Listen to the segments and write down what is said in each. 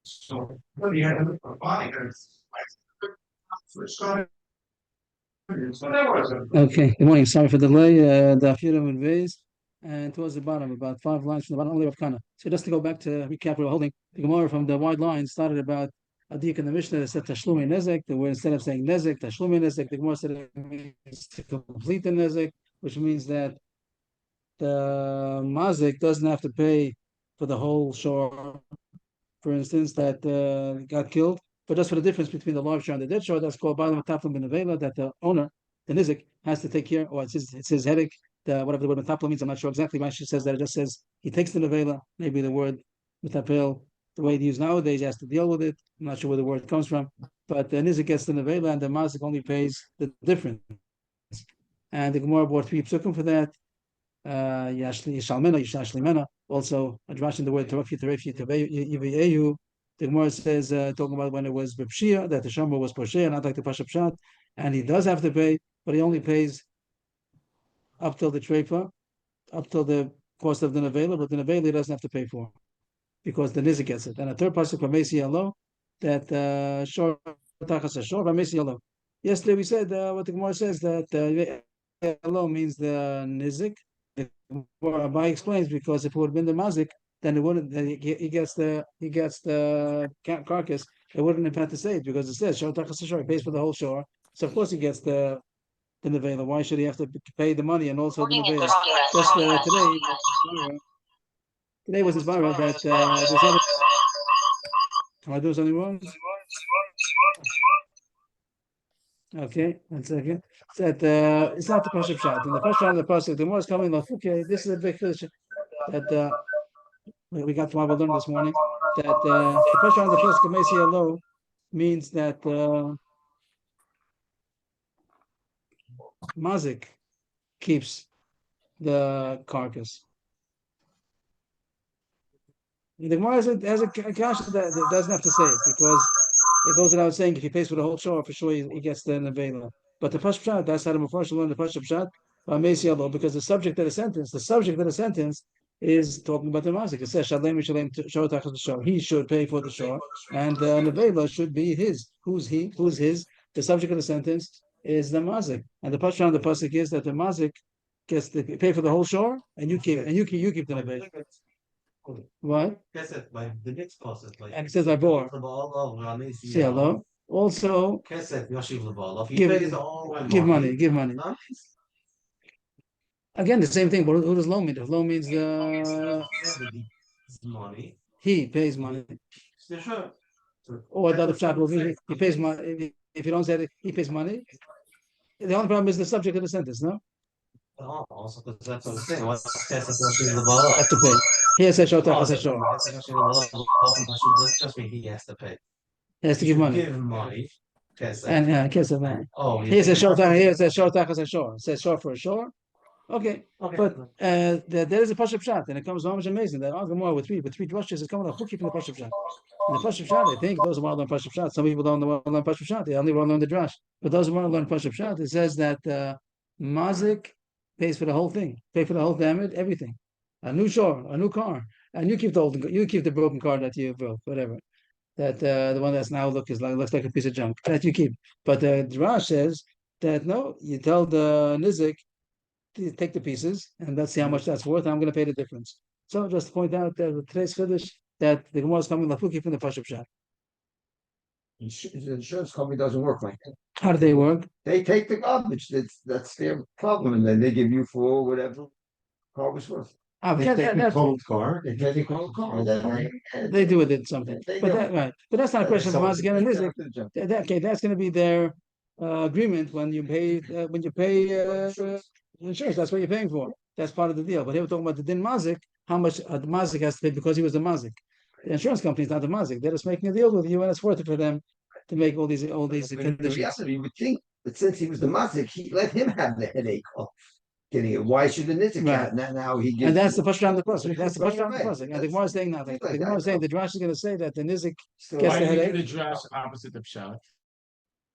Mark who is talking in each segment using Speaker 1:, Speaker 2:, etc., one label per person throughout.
Speaker 1: So what do you have to look for body?
Speaker 2: Okay, good morning. Sorry for the delay. The Afiram and Vase, and towards the bottom, about 5 lines from the bottom, only Bava Kamma. So just to go back to recap, we were holding the Gemara from the wide line started about Adik in the Mishnah that said Tashlumi Nezek. The word instead of saying Nezek, Tashlumi Nezek, the Gemara said it means to complete the Nezek, which means that the Mazik doesn't have to pay for the whole shore. For instance, that got killed, but just for the difference between the live shore and the dead shore, that's called Bava Kamma, that the owner, the Nizik, has to take care, or it's his headache, whatever the word metapel means, I'm not sure exactly why she says that. It just says he takes the nevela, maybe the word metapel, the way it's used nowadays, he has to deal with it. I'm not sure where the word comes from, but the Nizik gets the nevela, and the Mazik only pays the difference. And the Gemara brought 3 psukim for that. Yishalmena, Yishashlimena. Also, addressing the word Terefi, Yivayehu. The Gemara says, talking about when it was Bipshia, that the Shomer was Poshea, not like the Pasha Pshat, and he does have to pay, but he only pays up till the Treifa, up till the cost of the Nevela, but the Nevela he doesn't have to pay for, because the Nizik gets it. And a third pasuk from Mesi Alo, that Shor Tachas Shor, Mesi Alo. Yesterday we said what the Gemara says, that Alo means the Nizik. Abai explains, because if it would have been the mazik, then it wouldn't. He gets the carcass. It wouldn't have had to say it, because it says shor tachas shor. He pays for the whole shore, so of course he gets the nevela. Why should he have to pay the money and also the nevela? Just today was his bara that there's not. Am I doing something wrong? Okay, 1 second. That it's not the pasuk shot. In the first round of the pasuk, the more is coming. Okay, this is a big fish that we got from what we learned this morning. That the first round of the pasuk Mesi Alo means that Mazik keeps the carcass. The Gemara has a kasha that doesn't have to say it, because it goes without saying if he pays for the whole shore, for sure he gets the nevela. But the Pashup Pshat, that's how the Mepharshim learn the Pashup Pshat by Mesi Alo, because the subject of the sentence is talking about the mazik. It says Shalem Shalem Shor Tachas Shor. He should pay for the shore, and the nevela should be his. Who's he? Who's his? The subject of the sentence is the mazik, and the Pashup the pasuk is that the mazik gets to pay for the whole shore, and you keep the nevela. What?
Speaker 3: The next pasuk.
Speaker 2: And it says I bore. See hello. Also, give money. Again, the same thing. But who does loan mean? If loan means
Speaker 3: money,
Speaker 2: he pays money. Or the other pshat will be he pays money. If you don't say it, he pays money. The only problem is the subject of the sentence, no?
Speaker 3: Also, because that's what I'm saying. What's
Speaker 2: have to pay. Here says Shor Tachas Shor.
Speaker 3: Just mean he has to pay.
Speaker 2: He has to give money.
Speaker 3: Give him money.
Speaker 2: And kesef man.
Speaker 3: Oh,
Speaker 2: Here says Shor Tachas Shor. It says shore for a shore. Okay, but there is a Pashup Pshat, and it comes almost amazing that Gemara with three drushes is coming up hooky from the Pashup Pshat. And the Pashup Pshat, I think those who want to learn Pashup Pshat, some people don't want to learn Pashup Pshat, they only want to learn the drush. But those who want to learn Pashup Pshat, it says that Mazik pays for the whole thing, pay for the whole damage, everything. A new shore, a new car, and you keep the broken car that you built, whatever. That the one that's now looks like a piece of junk that you keep. But the drush says that no, you tell the Nizik, take the pieces and let's see how much that's worth. I'm going to pay the difference. So just to point out that with today's Chiddush, that the Gemara is coming lafuki from the Pashup Pshat.
Speaker 1: The insurance company doesn't work like that.
Speaker 2: How do they work?
Speaker 1: They take the garbage. That's their problem, and then they give you for whatever car was worth. They take the cold car. They take the cold car.
Speaker 2: They do it something. But that's not a question of Mazik and Nizik. Okay, that's going to be their agreement when you pay insurance. That's what you're paying for. That's part of the deal. But they were talking about the din mazik, how much the mazik has to pay because he was the mazik. The insurance company is not the mazik. They're just making a deal with you, and it's worth it for them to make all these conditions.
Speaker 1: Yes, you would think that since he was the mazik, he let him have the headache of getting it. Why should the nizik have? Now he gives.
Speaker 2: And that's the first round of the pasuk. That's the first round of the pasuk. And the Gemara is saying nothing. The Gemara is saying the drash is going to say that the nizik gets the headache.
Speaker 4: Why are we doing the drash opposite the pshat?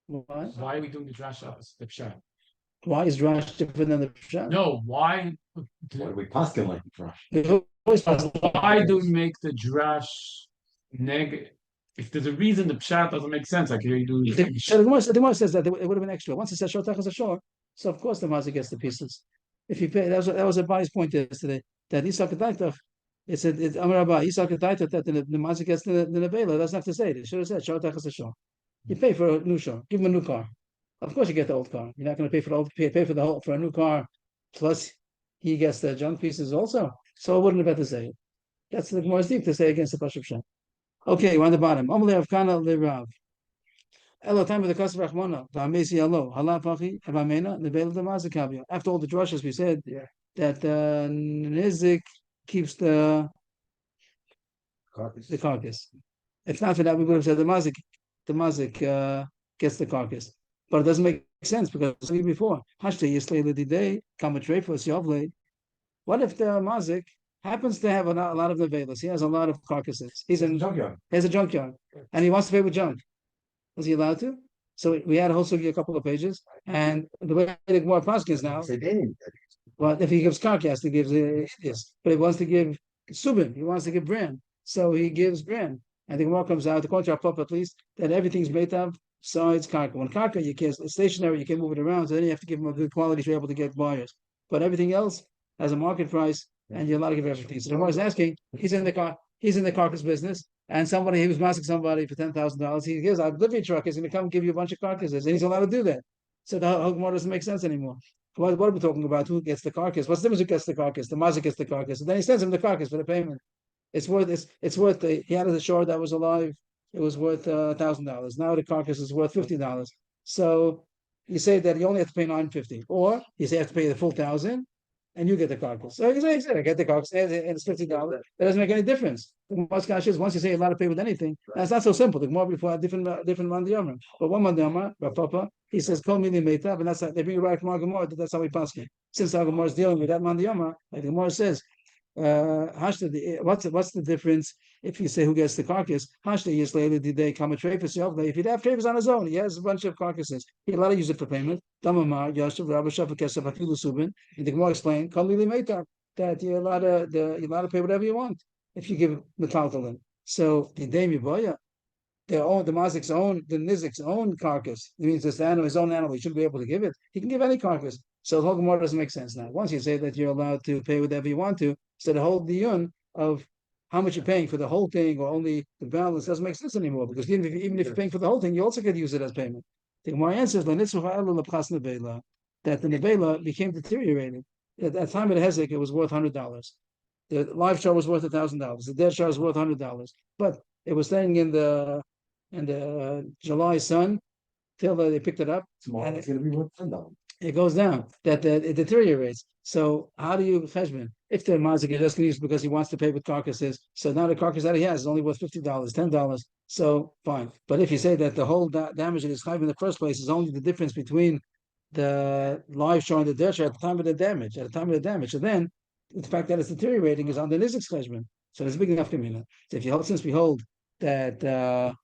Speaker 4: Why are we doing the drash opposite the pshat?
Speaker 2: Why is drash different than the pshat?
Speaker 4: No, why?
Speaker 1: Why do we postulate the drash?
Speaker 4: Why do we make the drash if there's a reason the pshat doesn't make sense, like here you do.
Speaker 2: The Gemara says that it would have been extra. Once it says shor tachas shor, so of course the mazik gets the pieces. If you pay, that was a bias point yesterday. That Yisak Daitach, it said Amar Abba Yisak Daitach that the mazik gets the nevela. That's not to say it. It should have said shor tachas shor. You pay for a new shor. Give him a new car. Of course you get the old car. You're not going to pay for the old pay for the whole for a new car. Plus he gets the junk pieces also. So it wouldn't have had to say it. That's the Gemara's deep to say against the Pashup Shem. Okay, we're on the bottom. Amalei Rav Kana Rav. Elo time of the Kasav Rachmana. V'amesi alo halapachi evamena nebel demazikavia. After all the drushes we said that nizik keeps the carcass. If not for that, we would have said the mazik gets the carcass. But it doesn't make sense because before Hashte Yislei Lididei Kamatrefos Yovle. What if the mazik happens to have a lot of nevelas? He has a lot of carcasses. He has a junkyard, and he wants to pay with junk. Was he allowed to? So we had a whole sugi, a couple of pages, and the way the Gemara Paskins now. Well, if he gives carcass, he gives this. But he wants to give subin. He wants to give bran, so he gives bran. And the Gemara comes out, according to our Pop at least, that everything's made of besides karka. When karka, you can't, it's stationary, you can't move it around, so then you have to give him a good quality to be able to get buyers. But everything else has a market price, and you're allowed to give everything. So the Gemara is asking, he's in the carcass business, and somebody, he was masking somebody for $10,000. He gives, our delivery truck is going to come give you a bunch of carcasses, and he's allowed to do that. So the whole Gemara doesn't make sense anymore. What are we talking about? Who gets the carcass? What's the difference who gets the carcass? The mazik gets the carcass. And then he sends him the carcass for the payment. It's worth he had a shore that was alive. It was worth $1,000. Now the carcass is worth $50. So you say that you only have to pay $950, or you say you have to pay the full 1,000, and you get the carcass. So you say, I get the carcass, and it's $50. That doesn't make any difference. The Moskash is once you say you're allowed to pay with anything, that's not so simple. The more before had different mandiyama. But one mandiyama, Papa, he says call me the meitav, and that's how they bring it right from our Gemara. That's how we pass it. Since our Gemara is dealing with that mandiyama, like the Gemara says. What's the difference if you say who gets the carcass? If he'd have treifas on his own, he has a bunch of carcasses. He's allowed to use it for payment. And the Gemara explained that you're allowed to pay whatever you want if you give metaltalin. So the mazik's own, the nizik's own carcass. It means this animal, his own animal. He shouldn't be able to give it. He can give any carcass. So the whole Gemara doesn't make sense now. Once you say that you're allowed to pay whatever you want to, so the whole diyun of how much you're paying for the whole thing or only the balance doesn't make sense anymore, because even if you're paying for the whole thing, you also could use it as payment. The Gemara answers that the nevela became deteriorated. At the time of the hezek, it was worth $100. The live show was worth $1,000. The dead show was worth $100. But it was staying in the July sun till they picked it up.
Speaker 1: Tomorrow it's going to be worth $10.
Speaker 2: It goes down. It deteriorates. So how do you cheshbon? If the mazik is just going to use because he wants to pay with carcasses, so now the carcass that he has is only worth $50, $10. So fine. But if you say that the whole damage that is chayv in the first place is only the difference between the live show and the dead show at the time of the damage, so then the fact that it's deteriorating is on the nizik's cheshbon. So there's a big enough community. So if you hold, since we hold that that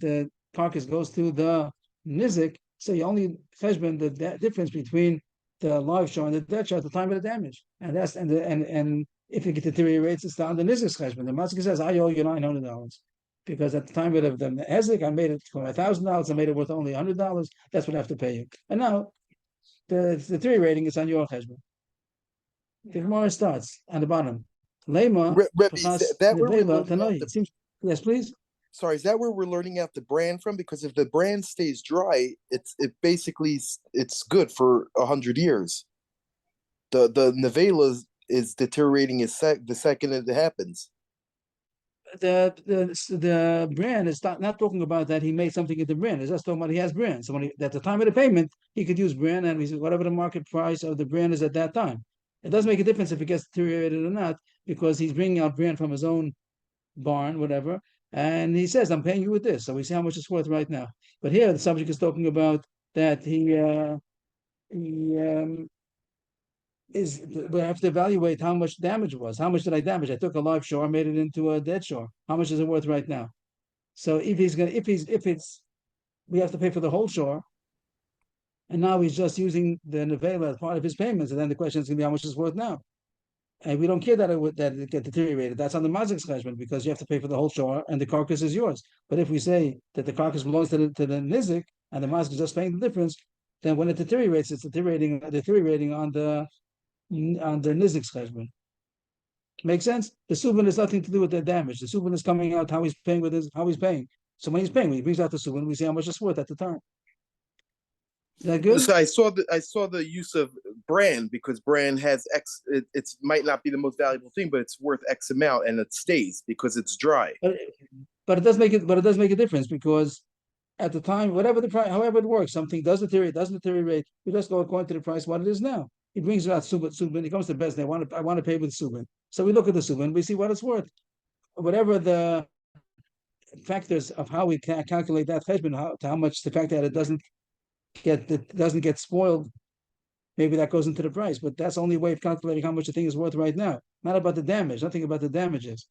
Speaker 2: the carcass goes to the nizik, so you only cheshbon the difference between the live show and the dead show at the time of the damage, and that's and if it deteriorates, it's down the nizik's cheshbon. The mazik says, I owe you $900 because at the time of the hezek, I made it for $1,000. I made it worth only $100. That's what I have to pay you. And now the deteriorating is on your cheshbon. The Gemara starts on the bottom. Lema, yes, please.
Speaker 5: Sorry, is that where we're learning out the bran from? Because if the bran stays dry, it's good for 100 years. The nevela is deteriorating the second it happens.
Speaker 2: The bran is not talking about that he made something in the bran. It's just talking about he has bran. So at the time of the payment, he could use bran, and whatever the market price of the bran is at that time. It doesn't make a difference if it gets deteriorated or not, because he's bringing out bran from his own barn, whatever. And he says, I'm paying you with this. So we see how much it's worth right now. But here the subject is talking about that we have to evaluate how much damage was. How much did I damage? I took a live shore, made it into a dead shore. How much is it worth right now? So we have to pay for the whole shore, and now he's just using the nevela as part of his payments. And then the question is going to be how much it's worth now. And we don't care that it get deteriorated. That's on the mazik's cheshbon because you have to pay for the whole shore and the carcass is yours. But if we say that the carcass belongs to the nizik and the mazik is just paying the difference, then when it deteriorates, it's deteriorating on the nizik's cheshbon. Make sense? The subin has nothing to do with the damage. The subin is coming out how he's paying how he's paying. So when he brings out the subin, we see how much it's worth at the time. Is that good?
Speaker 5: So I saw the use of brand because brand has X. It's might not be the most valuable thing, but it's worth X amount, and it stays because it's dry.
Speaker 2: But it does make it. But it does make a difference because at the time, whatever the price, however it works, something doesn't deteriorate. We just go according to the price what it is now. He brings out subin. He comes to best. I want to pay with subin. So we look at the subin. We see what it's worth. Whatever the factors of how we calculate that cheshbon, how much the fact that it doesn't get spoiled, maybe that goes into the price. But that's the only way of calculating how much the thing is worth right now. Not about the damage. Nothing about the damages.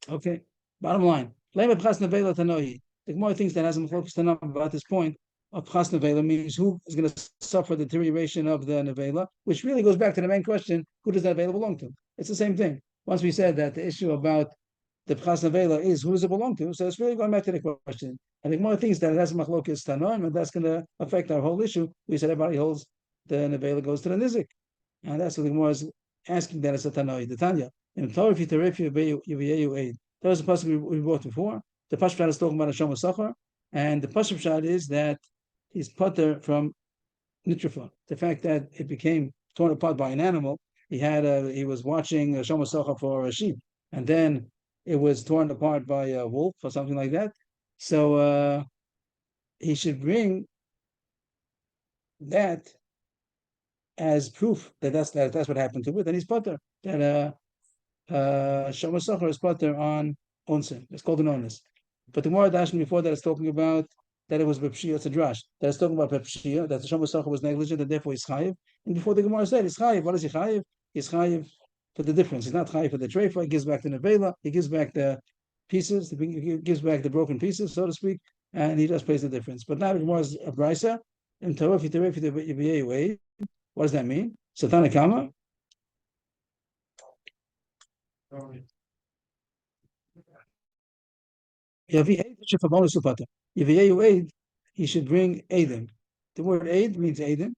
Speaker 2: Okay. Bottom line. The Gemara thinks that has a focus enough about this point of chas nevela means who is going to suffer the deterioration of the nevela, which really goes back to the main question: who does that nevela belong to? It's the same thing. Once we said that the issue about the chas nevela is who does it belong to, so it's really going back to the question. And the Gemara thinks that it has a machlokes tanoim, and that's going to affect our whole issue. We said everybody holds the nevela goes to the nizik, and that's what the Gemara is asking. That it's a tanoi, the Tanya. In Torah, if you there was a pasuk we brought before. The Pashut is talking about a Shom Sachar, and the Pashut Shad is that he's putter from Nitrifa. The fact that it became torn apart by an animal, he was watching a Shom Sachar for a sheep, and then it was torn apart by a wolf or something like that. So he should bring that as proof that that's what happened to it, and he's putter that Shom Sachar is putter on onsen. It's called an onus. But the Gemara Dashim before that is talking about that it was Bepshia, it's a drash. That is talking about Bepshia, that the Shom Sachar was negligent and therefore he's chayiv. And before the Gemara said he's chayiv, what is he chayiv? He's chayiv for the difference. He's not chayiv for the treifa, he gives back the nevela, he gives back the pieces, he gives back the broken pieces, so to speak, and he just pays the difference. But now the Gemara is a brisa, and what does that mean? So Bava Kamma. He should bring Adim. The word Aid means Adim,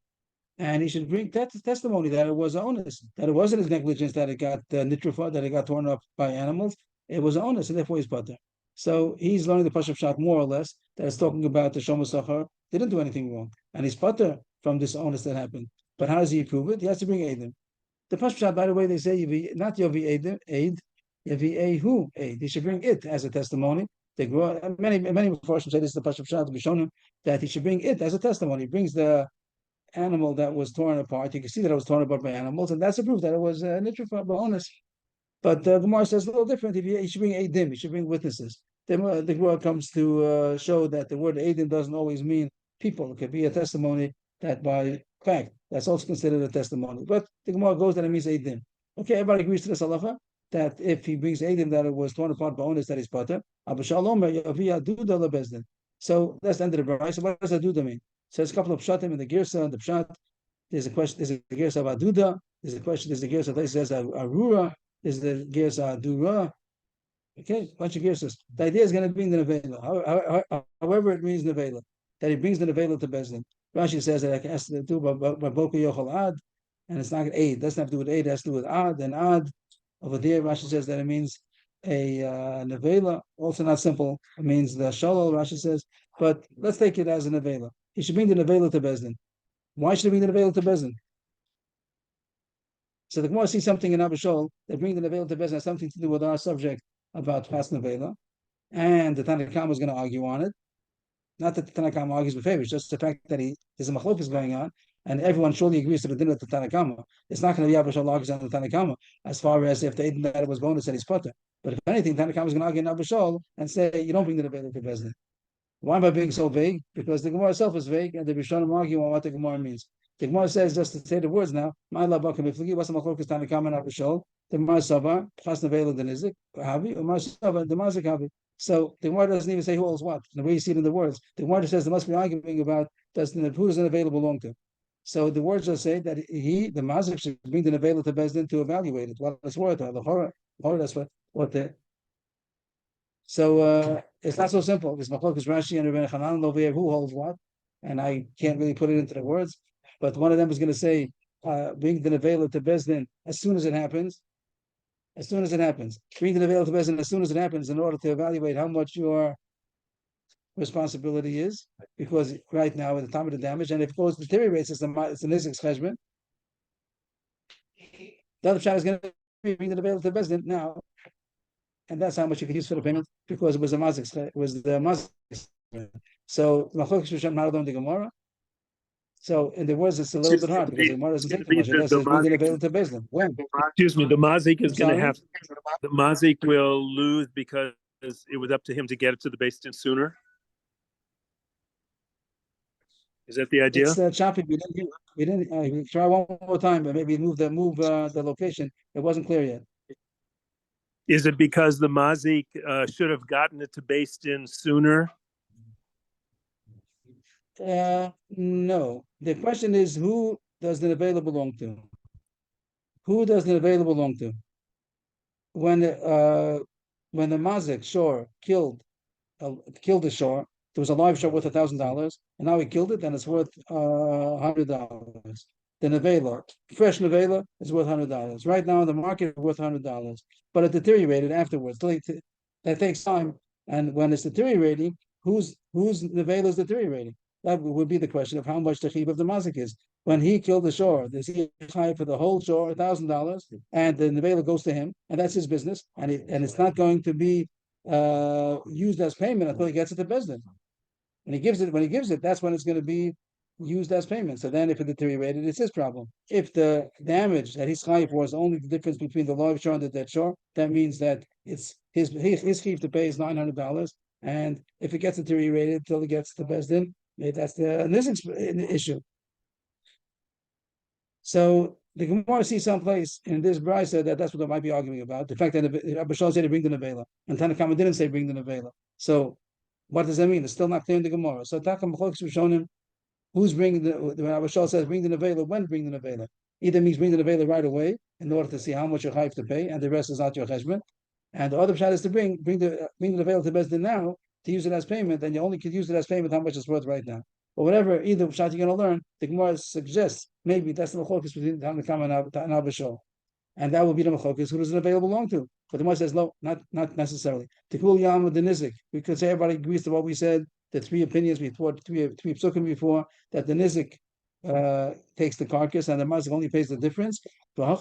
Speaker 2: and he should bring that testimony that it was honest, that it wasn't his negligence that it got nitrified, that it got torn up by animals. It was honest, and therefore he's putter. So he's learning the Pashup Shot more or less that is talking about the Shom Sachar didn't do anything wrong, and he's putter from this honest that happened. But how does he prove it? He has to bring Adim. The Pashup Shot, by the way, they say not Yovi Aid, Yovi Ehu Aid. He should bring it as a testimony. They grow, many Mepharshim say this is the Pashup Shad to be shown him that he should bring it as a testimony. He brings the animal that was torn apart. You can see that it was torn apart by animals, and that's a proof that it was nitrified by honest. But the Gemara says a little different. He should bring Eidim, he should bring witnesses. The Gemara comes to show that the word Eidim doesn't always mean people. It could be a testimony that by fact, that's also considered a testimony. But the Gemara goes that it means Eidim. Okay, everybody agrees to this halacha that if he brings Eidim that it was torn apart by honest, that is pater. So that's the end of the brayso. So what does Aduda mean? So there's a couple of pshatim in the Girsa and the pshat. There's a question. There's a Girsa of Aduda. There's a question. There's the Girsa that says Arura. There's the Girsa Adura. Okay, bunch of Girsas. The idea is going to be in the nevela. However, it means nevela that he brings the nevela to Bezdin. Rashi says that it has to do by Boku Yochel Ad, and it's not aid. It doesn't have to do with aid. It has to do with Ad and Ad. Over there, Rashi says that it means a nevela, also not simple. It means the shalol, Rashi says, but let's take it as a nevela. He should bring the nevela to Bezdin. Why should he bring the nevela to Bezdin? So the Gemara sees something in Abishol that bring the nevela to Bezdin has something to do with our subject about past nevela, and the Tanna Kamma is going to argue on it. Not that the Tanna Kamma argues with favor, it's just the fact that there's a machlokes going on, and everyone surely agrees to the dinner of the Tanna Kamma. It's not going to be Abishol argues on the Tanna Kamma as far as if the Eden that it was bonus that he's putter. But if anything, Tanna Kamma is going to argue in Abishol and say you don't bring the nevela to Bezdin. Why am I being so vague? Because the Gemara itself is vague, and the Rishonim argue on what the Gemara means. The Gemara says just to say the words now. My Bava Kamma, what's the machlokes Tanna Kamma and Abishol? The Gemara Sava, Chas Nevela the Nizik, Havi, or Mar Sava, the Mazik Havi. So the Gemara doesn't even say who holds what. The way you see it in the words, the Gemara says there must be arguing about who does the Nevela belong to. So the words just say that the mazik, should bring the nevela to Bezdin to evaluate it. What it's worth, or the horror, that's what the. So it's not so simple. It's Machlokes Rashi and Rebbeinu Hanan over here who holds what, and I can't really put it into the words. But one of them is going to say, bring the nevela to Bezdin as soon as it happens. As soon as it happens, bring the nevela to Bezdin as soon as it happens, in order to evaluate how much your responsibility is, because right now at the time of the damage, and if it goes deteriorates, it's a nizik's cheshbon. The other child is going to bring the nevela to Bezdin now, and that's how much you can use for the payment, because it was the mazik. So Machlokes Rishon Maradon the Gemara. So in the words, it's a little bit hard because the Gemara doesn't say too much. It says bring the nevela to Bezdin. When?
Speaker 6: Excuse me, the mazik is going to
Speaker 2: Sorry?
Speaker 6: have the mazik will lose because it was up to him to get it to the Beis sooner. Is that the idea?
Speaker 2: It's choppy. We didn't try one more time, but maybe move the location. It wasn't clear yet.
Speaker 6: Is it because the mazik should have gotten it to Beis sooner?
Speaker 2: No. The question is, who does the nevela belong to? Who does the nevela belong to? When the mazik shor killed the shor, there was a live shor worth $1,000, and now he killed it, and it's worth $100. The nevela, fresh nevela, is worth $100. Right now in the market, it's worth $100, but it deteriorated afterwards. That takes time, and when it's deteriorating, whose nevela is deteriorating? That would be the question of how much the chiyuv of the mazik is. When he killed the shor, does he chayv for the whole shor $1,000, and the nevela goes to him, and that's his business, and it's not going to be used as payment until he gets it to Bezdin. When he gives it, that's when it's going to be used as payment. So then, if it deteriorated, it's his problem. If the damage that he's chayv for is only the difference between the live shor and the dead shor, that means that it's his chiyuv to pay is $900, and if it gets deteriorated till he gets to Bezdin, that's the issue. So the Gemara sees someplace in this brisa that's what they might be arguing about. The fact that Abba Shal said to bring the nevela, and Tanna Kamma didn't say bring the nevela. So what does that mean? It's still not clear in the Gemara. So Takam Machlokes Rishonim, who's bringing when Abba Shal says bring the nevela, when bring the nevela? Either means bring the nevela right away in order to see how much you have to pay, and the rest is not your cheshbon. And the other shot is to bring the nevela to Bezdin now, to use it as payment, and you only could use it as payment how much it's worth right now. But whatever, either shot you're going to learn, the Gemara suggests maybe that's the machlokes between Tanna Kamma and Abba Shal, and that will be the machlokes. Who does the nevela belong to? But the Gemara says no, not necessarily. Tikul Yam with the Nizik. We could say everybody agrees to what we said. The three opinions before, three psukim before, that the Nizik takes the carcass and the mazik only pays the difference. Here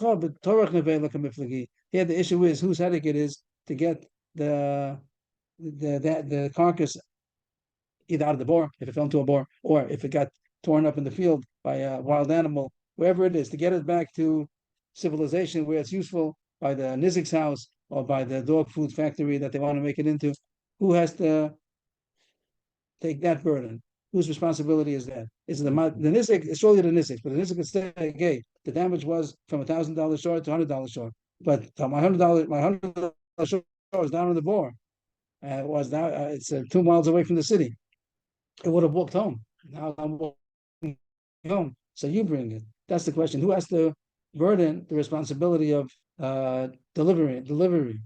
Speaker 2: the issue is whose headache it is to get the carcass either out of the bore, if it fell into a bore, or if it got torn up in the field by a wild animal, wherever it is, to get it back to civilization where it's useful, by the nizik's house or by the dog food factory that they want to make it into. Who has to take that burden? Whose responsibility is that? Is it the nizik? It's surely the nizik, but the nizik could say, "Okay, the damage was from $1,000 short to $100 short, but my $100 short was down in the bore. Was down. It's 2 miles away from the city. It would have walked home. Now I'm walking home. So you bring it. That's the question. Who has to burden the responsibility of delivery?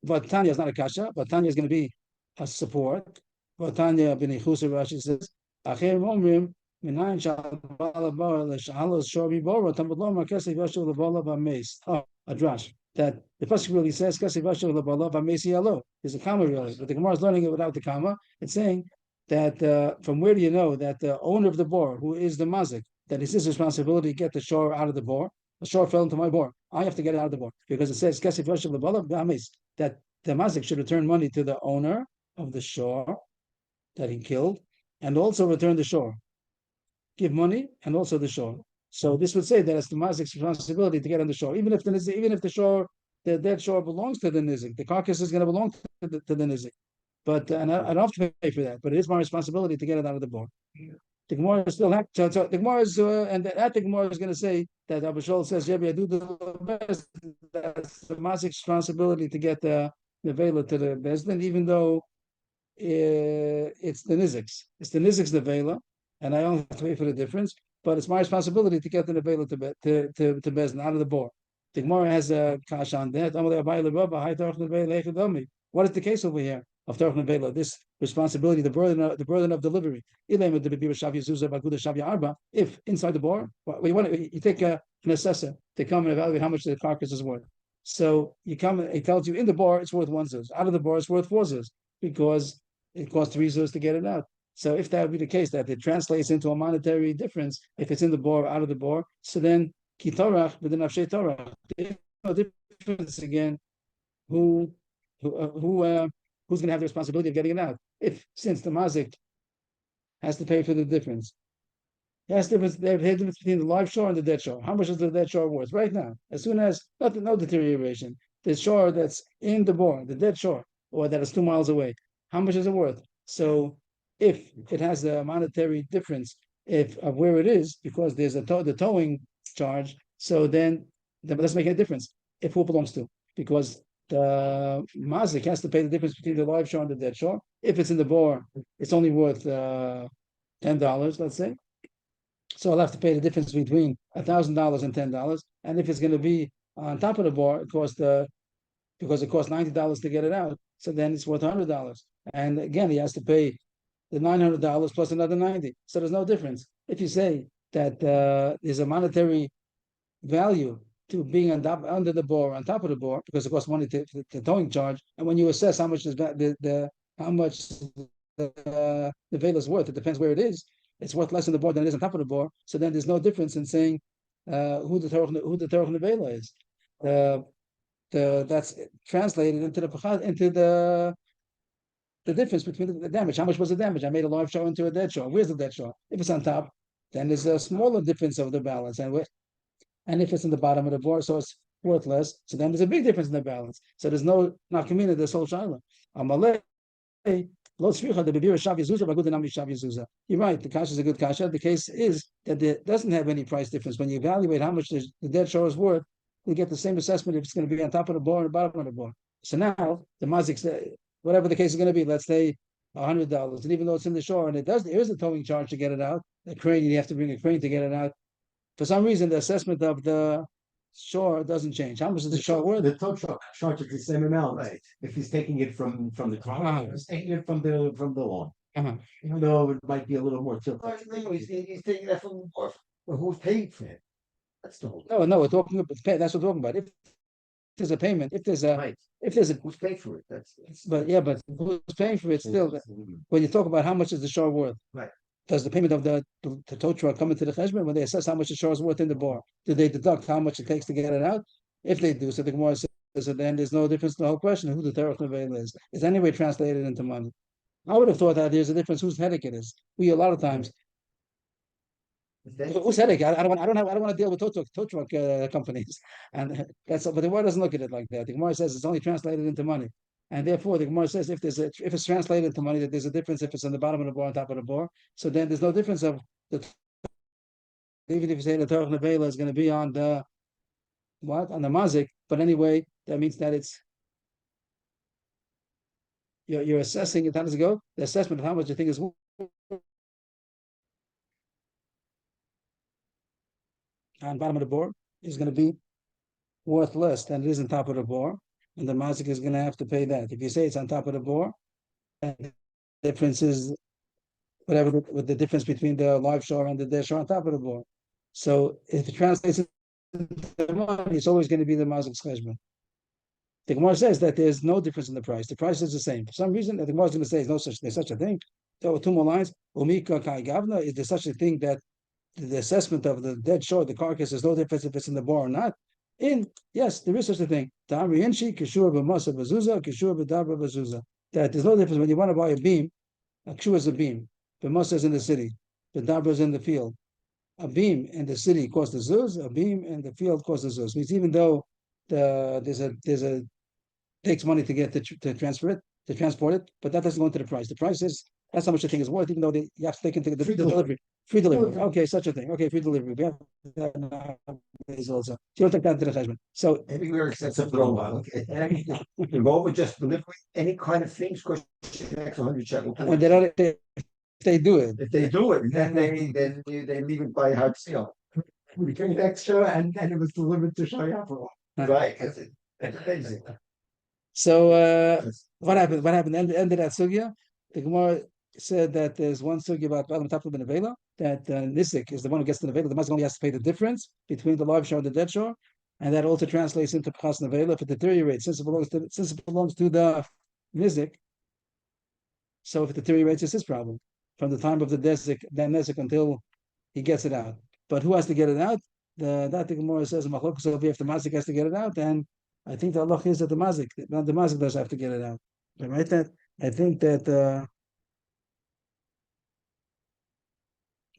Speaker 2: But Tanya is not a kasha, but Tanya is going to be a support. But Tanya bin Ichus Rashi says, "Acher omrim minayin shalbala bar l'shalos shorbi bora tamudlo markesi v'ashul l'bala v'meis." Oh, a drash that the pasuk really says "kesi v'ashul l'bala v'meis yalo." There's a comma really, but the Gemara is learning it without the comma. It's saying that from where do you know that the owner of the bore, who is the mazik, that it's his responsibility to get the shore out of the bore? The shore fell into my bore. I have to get it out of the bore because it says "kesi v'ashul l'bala v'meis," that the mazik should return money to the owner of the shore that he killed, and also return the shore. Give money and also the shore. So this would say that it's the mazik's responsibility to get on the shore, even if the shore, the dead shore belongs to the nizik, the carcass is going to belong to the nizik. But and I don't have to pay for that. But it is my responsibility to get it out of the bore. The Gemara still have so the Gemara is and that the Gemara is going to say that Abba Shol says, "Yebi, I do the best." That's the mazik's responsibility to get the nevela to the Bezdin, even though it's the nizik's. It's the nizik's nevela, and I don't have to pay for the difference. but it's my responsibility to get the nevela to Bezdin out of the bore. The Gemara has a kash on that. What is the case over here of Torah Nevela? This responsibility, the burden of delivery. If inside the bore, you take an assessor to come and evaluate how much the carcass is worth. So you come, it tells you in the bar it's worth 1 zuz, out of the bar it's worth 4 zuz, because it costs 3 zuz to get it out. So if that would be the case, that it translates into a monetary difference, if it's in the bar, out of the bar, so then kitorach within afshe torah, no difference again. Who's going to have the responsibility of getting it out? Since the mazik has to pay for the difference. There's difference between the live shore and the dead shore. How much is the dead shore worth right now? As soon as no deterioration, the shore that's in the bore, the dead shore, or that is 2 miles away, how much is it worth? So if it has a monetary difference of where it is, because there's the towing charge, so then that doesn't make any difference if who belongs to, because the mazik has to pay the difference between the live shore and the dead shore. If it's in the bore, it's only worth $10, let's say. So I'll have to pay the difference between $1,000 and $10. And if it's going to be on top of the bar, because it costs $90 to get it out, so then it's worth $100. And again, he has to pay the $900 plus another $90. So there's no difference. If you say that there's a monetary value to being under the bar, on top of the bar, because it costs money to towing charge, and when you assess how much the veil is worth, it depends where it is. It's worth less in the bar than it is on top of the bar. So then there's no difference in saying who the Torah Nevela is. That's translated into the difference between the damage. How much was the damage? I made a live shore into a dead shore. Where's the dead shore? If it's on top, then there's a smaller difference of the balance. And if it's in the bottom of the bar, so it's worthless. So then there's a big difference in the balance. So there's no nafkamina, this whole shaila. You're right, the kasha is a good kasha. The case is that it doesn't have any price difference. When you evaluate how much the dead shore is worth, you get the same assessment if it's going to be on top of the bar or the bottom of the bar. So now the mazik, whatever the case is going to be, let's say $100, and even though it's in the shore and there is a towing charge to get it out, the crane, you have to bring a crane to get it out. For some reason, the assessment of the shore doesn't change. How much is the shore worth?
Speaker 1: The tow truck charges the same amount, right? If he's taking it from the car, he's taking it from the lawn. Even though it might be a little more tilted. He's taking that from the bar. Well, who's paying for it? That's the whole.
Speaker 2: No, we're talking about that's what we're talking about. If there's a payment, if there's a
Speaker 1: who's paying for it? That's
Speaker 2: but who's paying for it still? When you talk about how much is the shore worth,
Speaker 1: right? Does
Speaker 2: the payment of the tow truck come into the cheshbon when they assess how much the shore is worth in the bar? Do they deduct how much it takes to get it out? If they do, so the Gemara says, so then there's no difference in the whole question of who the Torah Nevela is. It's anyway translated into money. I would have thought that there's a difference whose headache it is. We a lot of times. Whose headache? I don't want to deal with tow truck companies, and but the Gemara doesn't look at it like that. The Gemara says it's only translated into money. And therefore, the Gemara says if it's translated into money, that there's a difference if it's on the bottom of the bar, on top of the bar. So then there's no difference of even if you say the Torah Nevela is going to be on the mazik. But anyway, that means that you're assessing it. How does it go? The assessment of how much you think is on bottom of the bar is going to be worth less than it is on top of the bar. And the mazik is going to have to pay that. If you say it's on top of the bar, the difference is whatever with the difference between the live shore and the dead shore on top of the bar. So if it translates into money, it's always going to be the mazik's cheshbon. The Gemara says that there's no difference in the price. The price is the same. For some reason, the Gemara is going to say there's such a thing. So 2 more lines. Umika kai gavna, is there such a thing that the assessment of the dead shore, the carcass, is no difference if it's in the bar or not? Yes, there is such a thing. That there's no difference when you want to buy a beam. A kshur is a beam. The masa is in the city. The dabra is in the field. A beam in the city costs a zuz. A beam in the field costs a zuz. Means even though takes money to get to transport it, but that doesn't go into the price. The price is that's how much the thing is worth, even though you have to take into the delivery. Free delivery. Okay, such a thing. Okay, free delivery. We have that nowadays also. So you don't take that into the judgment. So
Speaker 1: everywhere except for Roma. Okay. Involved with just delivery, any kind of things cost you an extra 100 shekel.
Speaker 2: When they don't, they do it.
Speaker 1: If they do it, then they leave it by hard seal. We paid extra and it was delivered to Shayafro. Right? It's amazing.
Speaker 2: So what happened? What happened? End of that sugya. The Gemara said that there's one sugya about Bava Kamma and Nevela, that Nisik is the one who gets the Nevela. The Mazik only has to pay the difference between the live shore and the dead shore, and that also translates into Pchas Nevela. If it deteriorates, since it belongs to the Nisik, so if it deteriorates, it's his problem from the time of the Nisik until he gets it out. But who has to get it out? The Gemara says Machlokes, so if the Mazik has to get it out, then I think the halach is that the mazik does have to get it out. Right? That I think that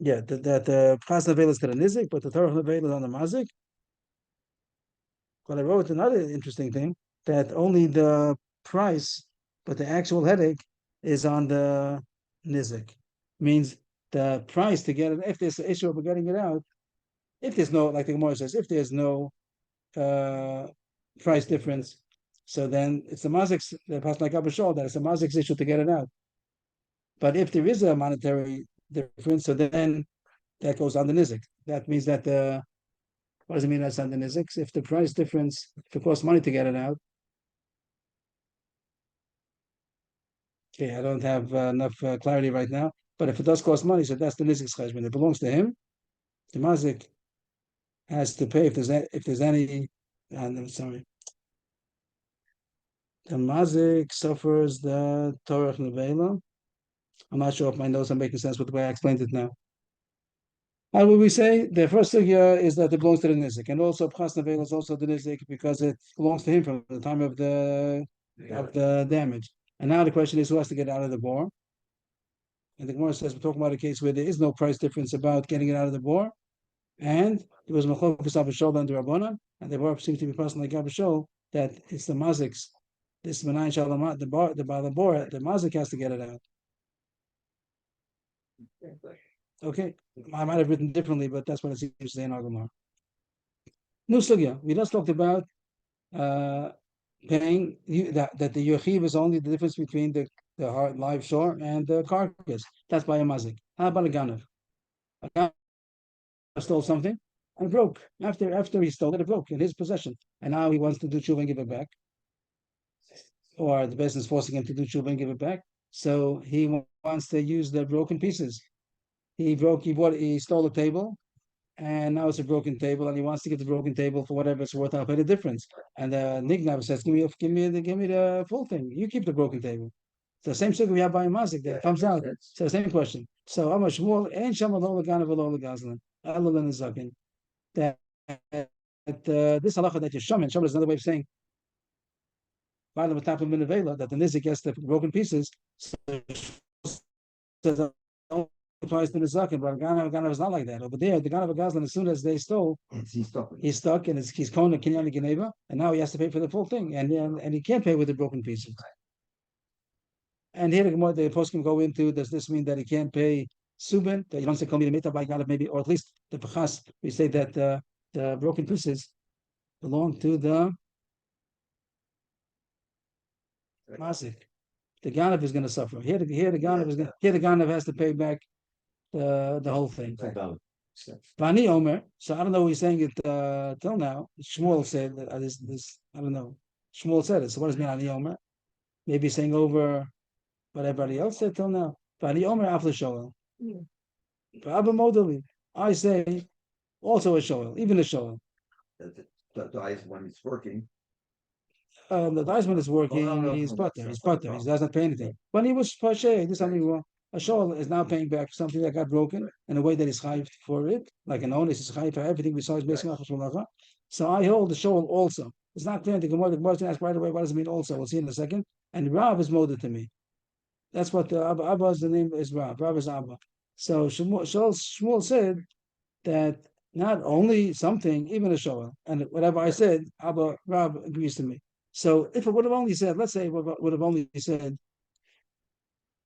Speaker 2: that Pchas Nevel is to the nizik, but the Torah Nevel is on the mazik. But I wrote another interesting thing that only the price, but the actual headache is on the nizik. Means the price to get it. If there's an issue of getting it out, if there's no, like the Gemara says, if there's no price difference, so then it's the mazik's, the past like Abba Shol, that it's the mazik's issue to get it out. But if there is a monetary difference, so then that goes on the nizik. That means that what does it mean that's on the nizik? If the price difference, if it costs money to get it out, okay, I don't have enough clarity right now. But if it does cost money, so that's the nizik's cheshbon. It belongs to him. The mazik has to pay if there's any. I'm sorry. The mazik suffers the Torah Nevela. I'm not sure if my notes are making sense with the way I explained it now. How would we say? The first sugya is that it belongs to the nizik, and also Pchas Nevela is also the nizik because it belongs to him from the time of the damage. And now the question is, who has to get out of the bore? And the Gemara says we're talking about a case where there is no price difference about getting it out of the bore, and it was Machlokes Abba Shol and Rabbanan, and the bore seems to be person like Abba Shol that it's the mazik's. This Menayin Shalom, the bore, the mazik has to get it out. Okay, I might have written differently, but that's what it seems to say in our Gemara. New sugya. We just talked about paying that the yochiv is only the difference between the hard live shore and the carcass. That's by a mazik. How about a ganav? A ganav stole something and broke. After he stole it, it broke in his possession, and now he wants to do tshuva and give it back, or the business is forcing him to do tshuva and give it back. So he wants to use the broken pieces. He stole a table, and now it's a broken table, and he wants to get the broken table for whatever it's worth. I'll pay the difference. And the nignav says, "Give me the full thing. You keep the broken table." It's the same thing we have by mazik that comes out. It's the same question. So how much more? Ain't shamal ganav v'lo gazlan. Elalan is zakin. That this halacha that you're shaman is another way of saying that the nizik gets the broken pieces. So applies to the zaken, but Ganav is not like that. Over there, the Ganav of Gazlan, as soon as they stole, he's stuck, and he's Kona Kinyan Geneva, and now he has to pay for the full thing, and he can't pay with the broken pieces. And here the post can go into, does this mean that he can't pay Subin, that you don't say Kol Mita by Ganav, maybe, or at least the Pachas, we say that the broken pieces belong to the Masik. The Ganav is going to suffer. Here the Ganav has to pay back the whole thing. Vani Omer. So I don't know what he's saying it till now. Shmuel said that this. I don't know. Shmuel said it. So what does it mean Ani Omer? Maybe he's saying over what everybody else said till now. Vani Omer after Shoel. Abba Modali. I say also a Shoel, even a Shoel.
Speaker 1: The dice when it's working.
Speaker 2: The dice when it's working, he's butter. He doesn't pay anything. When he was Pashay, this something wrong. A shol is now paying back something that got broken in a way that is chayv for it, like an owner is chayv for everything besides basing off of. So I hold the shol also. It's not clear. The Gemara is going to ask right away, what does it mean also? We'll see in a second. And Rav is molded to me. That's what the Abba's the name is Rav. Rav is Abba. So Shmuel said that not only something, even a shol, and whatever I said, Rav agrees to me. So if it would have only said, let's say, it would have only said,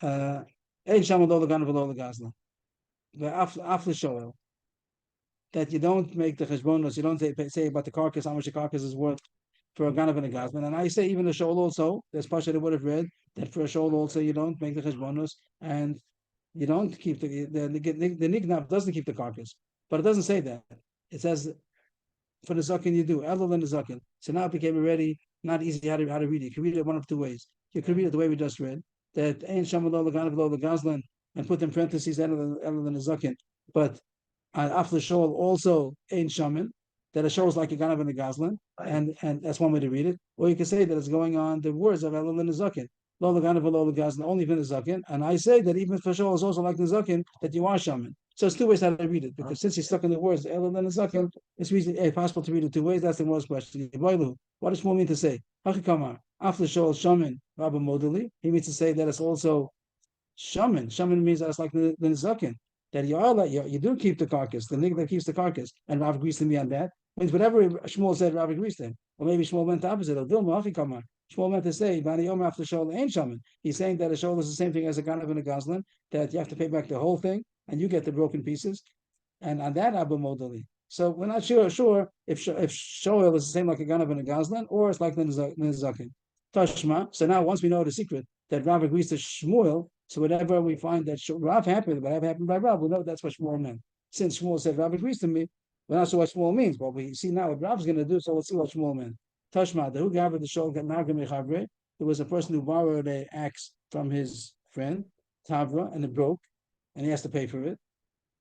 Speaker 2: that you don't make the cheshbonos, you don't say about the carcass, how much the carcass is worth for a ganav and a gazman. And I say even a shol also, there's pasha that would have read that for a shol also you don't make the cheshbonos, and You don't keep the nignaf doesn't keep the carcass, but it doesn't say that. It says for the zaken you do other than the zaken. So now it became already not easy how to read it. You can read it one of two ways. You can read it the way we just read, that ain't shamal the gazlan, and put in parentheses other than the zaken. But after the shoal also ain't shaman, that a show is like a ganav and a gazlan, and that's one way to read it. Or you can say that it's going on the words of Elul and Zakin. Lo the ganav lo the gazlan, only for the zaken. And I say that even for shoal is also like the zaken, that you are shaman. So it's two ways how to read it, because since he's stuck in the words Elul and Zakin, it's reasonably possible to read it two ways. That's the most question. What does Shmuel mean to say? Bava Kamma, after shoal shaman rabba modally, he means to say that it's also shaman. Shaman means that's like the zaken, that you are like you do keep the carcass, the nigga that keeps the carcass, and Rav agrees to me on that. Means whatever Shmuel said, Rav agrees to him. Or maybe Shmuel meant the opposite. Shmuel meant to say, Bani Yom after Shol ain't shaman. He's saying that a Shol is the same thing as a Ganav and a Goslin, that you have to pay back the whole thing, and you get the broken pieces. And on that Abu Modali. So we're not sure if Shoel is the same like a Ganav and a Goslin, or it's like the Nizakin. Tashma. So now once we know the secret that Rav agrees to Shmuel, so whenever we find that Rav happened, whatever happened by Rav, we know that's what Shmuel meant. Since Shmuel said Rav agrees to me, we're not sure what Shmuel means. But we see now what Rav's going to do, so let's see what Shmuel meant. Tashma, the who gathered the shol there was a person who borrowed an axe from his friend, Tavra, and it broke, and he has to pay for it.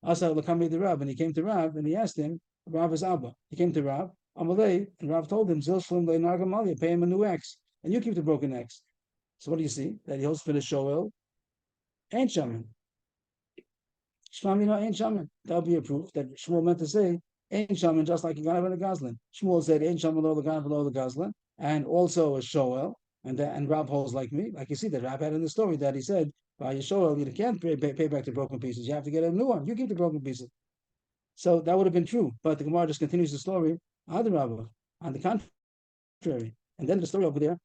Speaker 2: Asa Lakami the Rav, and he came to Rav, and he asked him, Rav is Abba. He came to Rav, Amalei, and Rav told him, Zilshlim le Nargamalia, pay him a new axe, and you keep the broken axe. So what do you see? That he holds for the shoel, ain't shaman. Shlamina ain't shaman. That'll be a proof that Shmuel meant to say ain't shaman, just like a Ganav and a Goslin. Shmuel said ain't shaman lo the Ganav lo the Goslin, and also a shoel, and Rab holds like me. Like you see that Rab had in the story that he said, by your shoel, you can't pay back the broken pieces. You have to get a new one. You keep the broken pieces. So that would have been true, but the Gemara just continues the story. Adrabah, on the contrary, and then the story over there.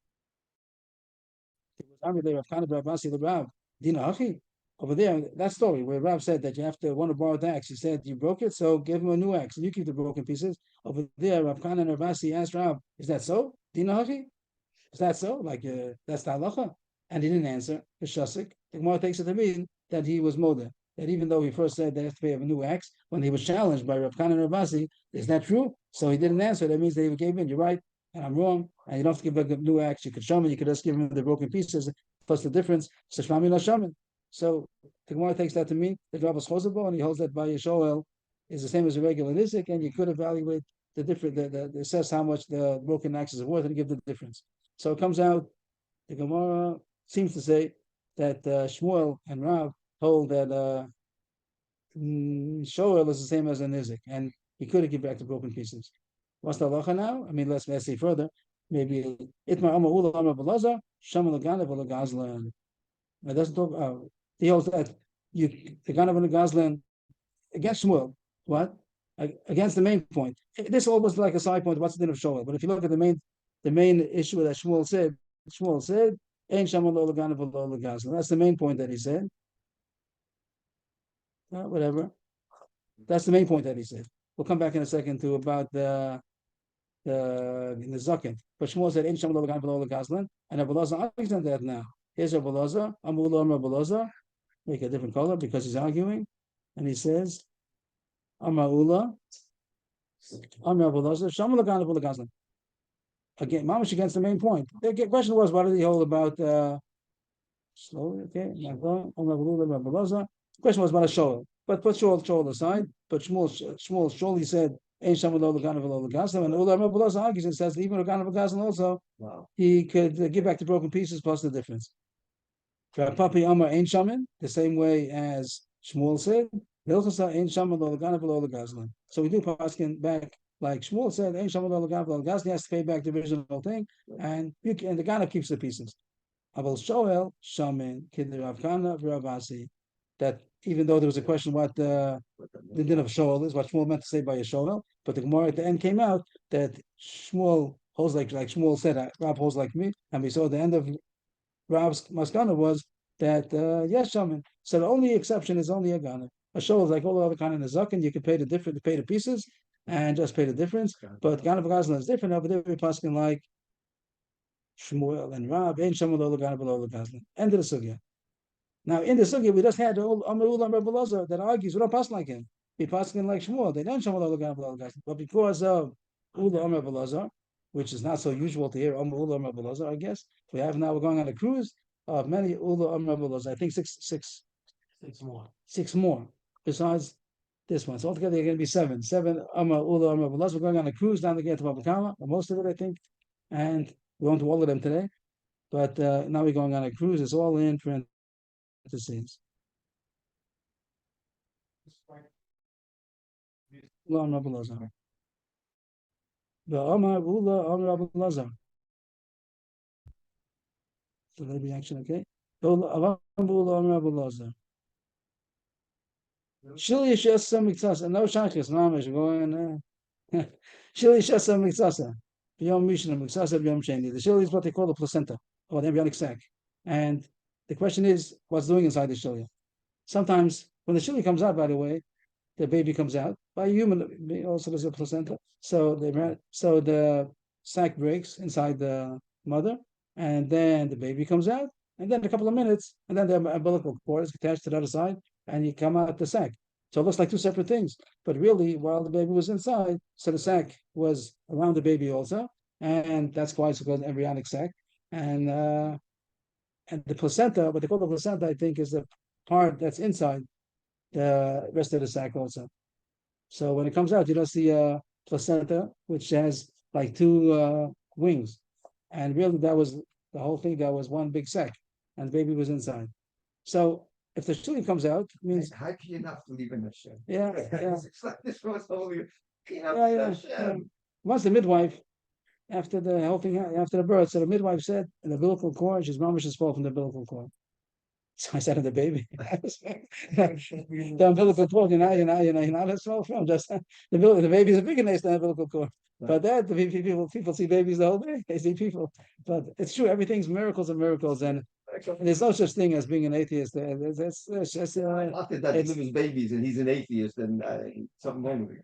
Speaker 2: Over there, that story where Rav said that you have to want to borrow the axe. He said you broke it, so give him a new axe, and you keep the broken pieces. Over there, Rav Kana and Rav Asi asked Rav, "Is that so? Dina Hachi? Is that so? Like that's the halacha?" And he didn't answer. The Shasik. The Gemara takes it to mean that he was moda. That even though he first said they have to pay a new axe, when he was challenged by Rav Kana and Rav Asi, is that true? So he didn't answer. That means that he gave in. You're right, and I'm wrong. And you don't have to give back a new axe. You could show me. You could just give him the broken pieces plus the difference. So Shmami la shaman. So the Gemara takes that to mean that Rav was chosabo, and he holds that by Yishoel is the same as a regular nizik, and you could evaluate the different, assess how much the broken axe is worth and give the difference. So it comes out, the Gemara seems to say that Shmuel and Rav hold that Shoel is the same as a nizik, and he could give back the broken pieces. What's the halacha now? I mean, let's see further. Maybe Itmar Amar Ula Amar Balaza Shamal Ganav Gazlan. It doesn't talk. He holds that the Ganav and the Gazlan against Shmuel. What? Against the main point. This all was like a side point. What's the din of Shoel? But if you look at the main issue that Shmuel said, Ein Shamal Lo Ganav Lo Gazlan. That's the main point that he said. Whatever. That's the main point that he said. We'll come back in a second to about the Zakin. But Shmuel said Ein Shamal Lo Ganav Lo Gazlan, and Abelazar argues on that now. Here's Abelazar, Amul Abelazar, make a different color because he's arguing, and he says, Amaula, Amar Abelazar, Shamal Ganav Lo Gazlan. Again, Mamash against the main point. The question was, what did he hold about? Slowly, okay. The question was about a shoal, but put shoal aside. But Shmuel surely said, "Ein Shamal Lo Ganav Lo Gazlan," and Ulam Abelazar argues and says, even a Ganav Gazlan also, he could give back the broken pieces plus the difference. Papi Amar Ein Shaman, the same way as Shmuel said, Hilchasa Ein Shaman Lo Ganav Lo Gazlan. So we do paskin back like Shmuel said, Ein Shaman Lo Ganav Lo Gazlan. He has to pay back the original thing, and the Ganav keeps the pieces. Abel Shoel Shaman Kid Rav Kana Rav Asi. That even though there was a question what the din of Shoel is, what Shmuel meant to say by a Shoel, but the Gemara at the end came out that Shmuel holds like Shmuel said, Rav holds like me, and we saw the end of Rav's maskana was that yes, shaman. So the only exception is only a gana. A show is like all the other kind of zaken. You can pay the pieces, and just pay the difference. But gana v'gazlan is different. Over there we're passing like Shmuel and Rav. Ain't shaman lo gana below the gazlan. End of the sugya. Now in the sugya, we just had Amar Ula Amar Belazar that argues we don't pass like him. We pass like Shmuel. They don't show but because of Ula Amar Belazar, which is not so usual to hear Amar Ula Amar Belazar, I guess we're going on a cruise of many Ula Amar Belazar. I think six more besides this one. So altogether, they're going to be seven. Seven Amar Ula Amar Belazar. We're going on a cruise down the gate to Bava Kamma, most of it, I think, and we won't do all of them today. But now we're going on a cruise. It's all in parentheses. Ula Amar Belazar. The Amar Ula Amar Belazar. So that'll be action, okay? Ula Amar Belazar. Shili Shasa Mitzasa. No Shakis, Mamish going. Shili Shasa Mitzasa. Beyond Mishnah, Mitzasa, beyond Sheni. The Shili is what they call the placenta, or the embryonic sac. And the question is, what's doing inside the Shili? Sometimes, when the Shili comes out, by the way, the baby comes out. By human, also there's a placenta. So the sac breaks inside the mother, and then the baby comes out, and then a couple of minutes, and then the umbilical cord is attached to the other side, and you come out the sac. So it looks like two separate things, but really, while the baby was inside, so the sac was around the baby also, and that's why it's called embryonic sac. And the placenta, what they call the placenta, I think, is the part that's inside the rest of the sac also. So when it comes out, you don't see a placenta, which has like two wings, and really that was the whole thing. That was one big sac, and the baby was inside. So if the shili comes out, it means
Speaker 1: How can you not believe in Hashem?
Speaker 2: yeah.
Speaker 1: It's like this was only
Speaker 2: Yeah. Once the midwife, after the whole thing, after the birth, so the midwife said, in the umbilical cord, she's mama's fault from the umbilical cord. So I said to the baby, the umbilical cord, you're not a small from just the baby is a bigger than the umbilical cord. But that the people see babies the whole day. They see people. But it's true, everything's miracles and miracles, and there's no such thing as being an atheist. That's
Speaker 1: After that, he lives babies and he's an atheist and something wrong with him.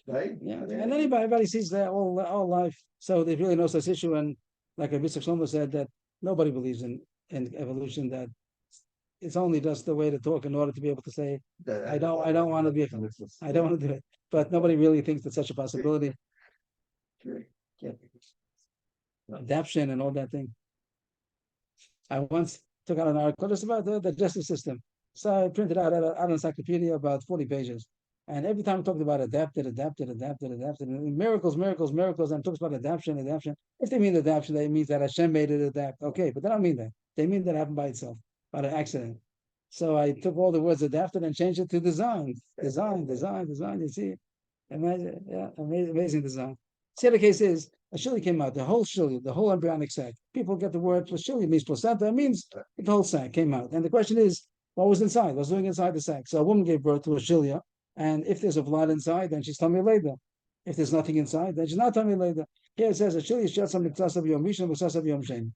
Speaker 1: Right?
Speaker 2: yeah, and everybody sees that all life. So there's really no such issue. And like Rabbi Shlomo said, that nobody believes in evolution, that it's only just the way to talk in order to be able to say, I don't want to be, I don't want to do it. But nobody really thinks that's such a possibility. Adaption and all that thing. I once took out an article just about the digestive system. So I printed out an encyclopedia about 40 pages. And every time I talked about adapted, and miracles, and talks about adaptation. If they mean adaptation, that means that Hashem made it adapt. Okay, but they don't mean that. They mean that it happened by itself, by an accident. So I took all the words adapted and changed it to design. You see, imagine, yeah, amazing design. See, the case is, a shili came out, the whole embryonic sac. People get the word shili means placenta, it means the whole sac came out. And the question is, what was inside? What's doing inside the sac? So a woman gave birth to a shilia, and if there's a blood inside, then she's tummy later. If there's nothing inside, then she's not tummy later. Here it says a shili shatzam miktasav yom rishon miktasav yom sheni.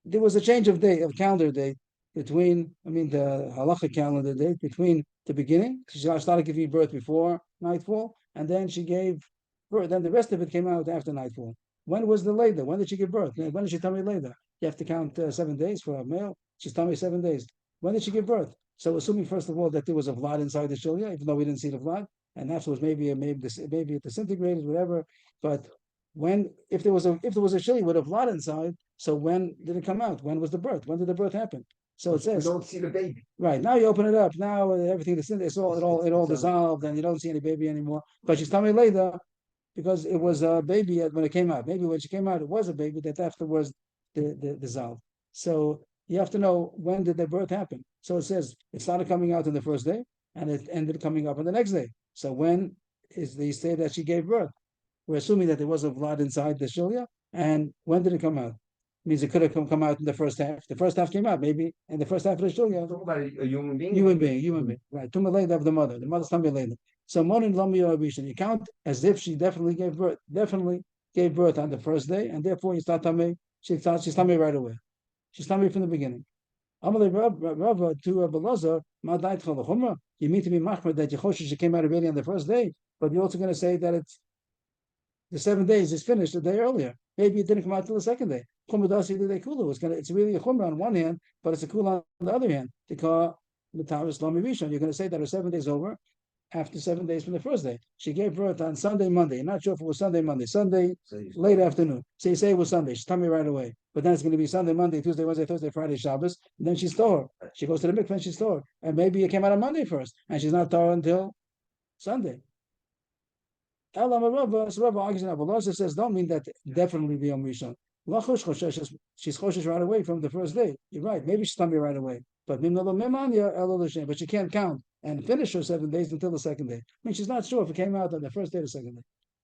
Speaker 2: There was a change of calendar date between, the halacha calendar date between the beginning. She started giving birth before nightfall, and then she gave birth. Then the rest of it came out after nightfall. When was the later? When did she give birth? When did she tummy later? You have to count 7 days for a male. She's tummy 7 days. When did she give birth? So assuming first of all that there was a vlad inside the shilya, even though we didn't see the vlad, and afterwards maybe it disintegrated, whatever. But if there was a shilya with a vlad inside, so when did it come out? When was the birth? When did the birth happen? So it says
Speaker 1: you don't see the baby.
Speaker 2: Right now you open it up. Now everything it's all dissolved, and you don't see any baby anymore. But she's tummy later because it was a baby when it came out. Maybe when she came out, it was a baby that afterwards dissolved. So you have to know when did the birth happen. So it says it started coming out on the first day, and it ended coming up on the next day. So when is the day that she gave birth? We're assuming that there was a blood inside the shilya, and when did it come out? Means it could have come out in the first half. The first half came out maybe in the first half of the shilya.
Speaker 1: Talk about a human being.
Speaker 2: Human being, right? Tumah later of the mother. The mother's tummy later. So monin lami yorabishan. You count as if she definitely gave birth on the first day, and therefore you start tummy. She's tummy right away. She's tummy from the beginning. Amalei Rava to Belazar, Madait Chalachumra. You mean to be machmer that Yehoshua she came out already on the first day, but you're also going to say that it's the 7 days is finished a day earlier. Maybe it didn't come out till the second day. Chumra dasi de kula. It's really a chumra on one hand, but it's a kula on the other hand. Because the Tavis Lami Rishon, you're going to say that her 7 days over after 7 days from the first day. She gave birth on Sunday, Monday. You're not sure if it was Sunday, Monday, Sunday, late afternoon. So you say it was Sunday. She's telling me right away. But then it's going to be Sunday, Monday, Tuesday, Wednesday, Thursday, Friday, Shabbos. And then she's Torah. She goes to the mikveh and she's Torah. And maybe it came out on Monday first. And she's not Torah until Sunday. Ella so Rabba argues now. But Larsa says, don't mean that definitely be Yom Rishon. She's choshesh right away from the first day. You're right. Maybe she's telling me right away. But she can't count and finish her 7 days until the second day. I mean, she's not sure if it came out on the first day or the second day.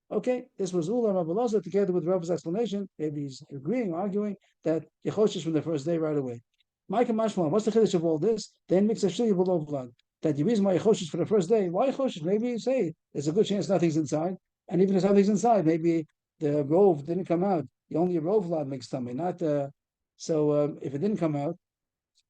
Speaker 2: Okay, this was Ula Rabbi Lazar together with Rabbi's explanation. Maybe he's agreeing, arguing that Yechoshish from the first day right away. Micah Mashmalan, what's the chiddush of all this? Then mix a shili below blood. That the reason why Yechoshish for the first day, why Yechoshish? Maybe you say there's a good chance nothing's inside, and even if something's inside, maybe the rove didn't come out. Only a rove blood makes tummy, not if it didn't come out,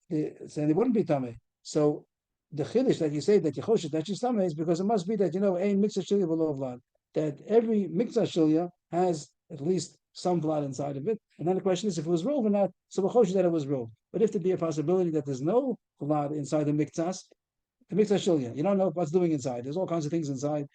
Speaker 2: then it wouldn't be tummy. So the chiddush that you say that Yechoshish that she's tummy is because it must be that ein mix a shili below blood. That every mikzah shilya has at least some blood inside of it. And then the question is if it was rove or not, so we're choshesh that it was rove. But if there be a possibility that there's no blood inside the mikzah shilya, you don't know what's doing inside. There's all kinds of things inside,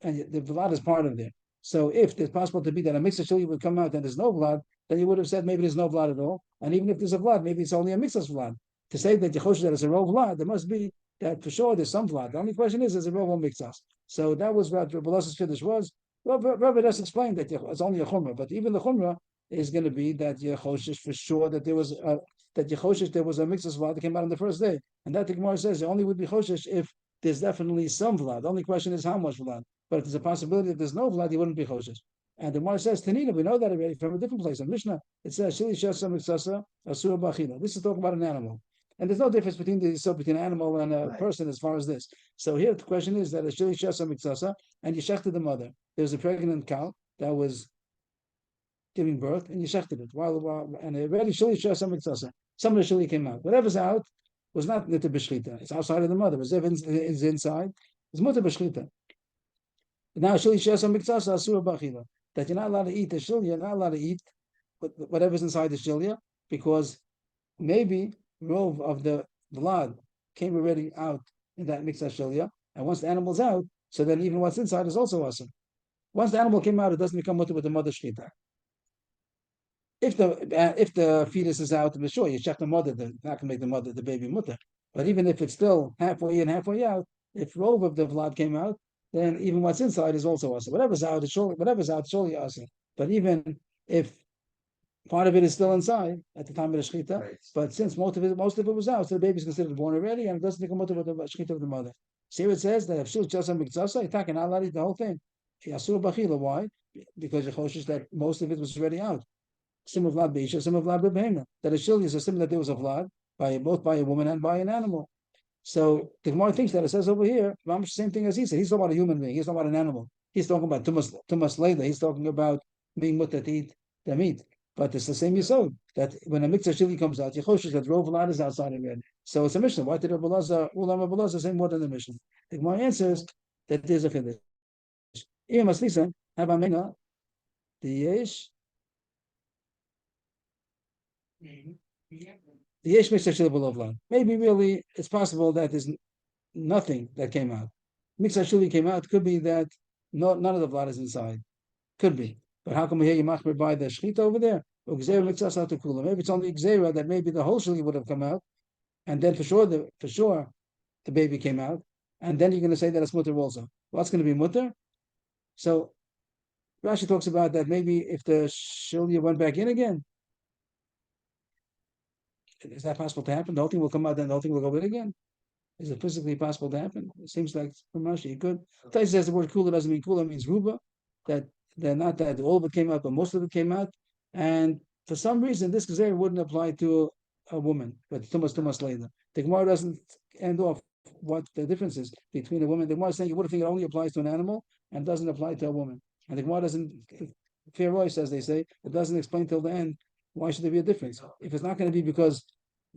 Speaker 2: and the blood is part of there. So if it's possible to be that a mikzah shilya would come out and there's no blood, then you would have said maybe there's no blood at all. And even if there's a blood, maybe it's only a mikzah blood. To say that you choshesh that it's a rove blood, there must be that for sure there's some blood. The only question is a rove or mikzah. So that was what Rabbi Lazar's chiddush was. Rabbi does explain that it's only a chumrah, but even the chumrah is going to be that Yechoshish for sure that there was a mixus vlad that came out on the first day, and that the Gemara says it only would be choshish if there's definitely some vlad. The only question is how much vlad. But if there's a possibility that there's no vlad, he wouldn't be choshish. And the Gemara says Tanina, we know that already from a different place. In Mishnah, it says Shili Shasa Miksasa Asura Bachila. This is talking about an animal. And there's no difference between an animal and a person as far as this. So here the question is that a shili shasa miksasa and you shechted the mother. There's a pregnant cow that was giving birth and you shechted it and already shili shasa miksasa. Some of the shili came out. Whatever's out was not nita b'shchita. It's outside of the mother. Whatever is inside is muta b'shchita. Now shili shasa miksasa asura b'achila. That you're not allowed to eat the shilya, you're not allowed to eat whatever's inside the shilya because maybe rove of the blood came already out in that mixed shilya, and once the animal's out, so then even what's inside is also awesome. Once the animal came out, it doesn't become mutter with the mother shchita. If the fetus is out, to be sure you check the mother, not to make the baby mutter. But even if it's still halfway in, halfway out, if rove of the blood came out, then even what's inside is also awesome. Whatever's out, surely awesome. But even if part of it is still inside at the time of the shechita, right. But since most of it was out, so the baby is considered born already, and it doesn't become mutter with the shechita of the mother. See what it says that if she's just a mikzasa, you're not allowed to eat the whole thing. Asur b'achila. Why? Because you're choshesh that most of it was already out. Sim of vlad beisha, sim of vlad b'behema. That a shil is a sim that there was a vlad both by a woman and by an animal. So the Gemara thinks that it says over here, the same thing as he said. He's talking about a human being. He's talking about an animal. He's talking about tumas leila. He's talking about being mutter to eat the meat. But it's the same yisod that when a mixture shili comes out, Yechoshish that rove vlad is outside of it. So it's a mission. Why did Rabbi Lazar say more than the mission? The Gemara answers that there's a chiddush. Even Maslisa, Habamena, the yesh mixture shili below vlad. Maybe really it's possible that there's nothing that came out. Mixture shili came out. Could be that none of the vlad is inside. Could be. But how come we hear you machmir by the shechita over there? Maybe it's only gzera that maybe the whole shili would have come out, and then for sure the baby came out, and then you're going to say that it's mutter also. What's going to be mutter? So Rashi talks about that maybe if the shilya went back in again, is that possible to happen? The whole thing will come out, then the whole thing will go in again. Is it physically possible to happen? It seems like from Rashi it could. Tais says the word kula doesn't mean kula, it means ruba. That they're not that all of it came out, but most of it came out. And for some reason, this gzeira wouldn't apply to a woman, but tumas later. The Gemara doesn't end off what the difference is between a woman. The Gemara is saying you would think it only applies to an animal and doesn't apply to a woman. And the Gemara doesn't, fair voice, as they say, it doesn't explain till the end why should there be a difference. If it's not going to be because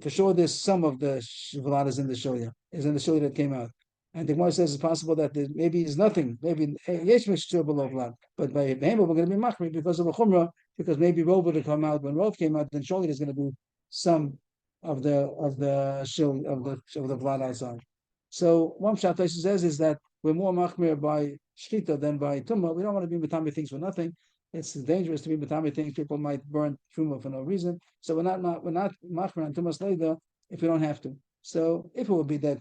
Speaker 2: for sure there's some of the vlad is in the shilya that came out. And the Gemara says it's possible that maybe it's nothing. Maybe yesh mishtur below vlad. But by behema we're going to be machmir because of a chumrah. Because maybe rov would have come out when rov came out. Then surely there's going to be some of the shil of the vlad outside. So one shot says is that we're more machmir by shchita than by tumah. We don't want to be matami things for nothing. It's dangerous to be matami things. People might burn truma for no reason. So we're not machmir on tumas leida if we don't have to. So if it would be that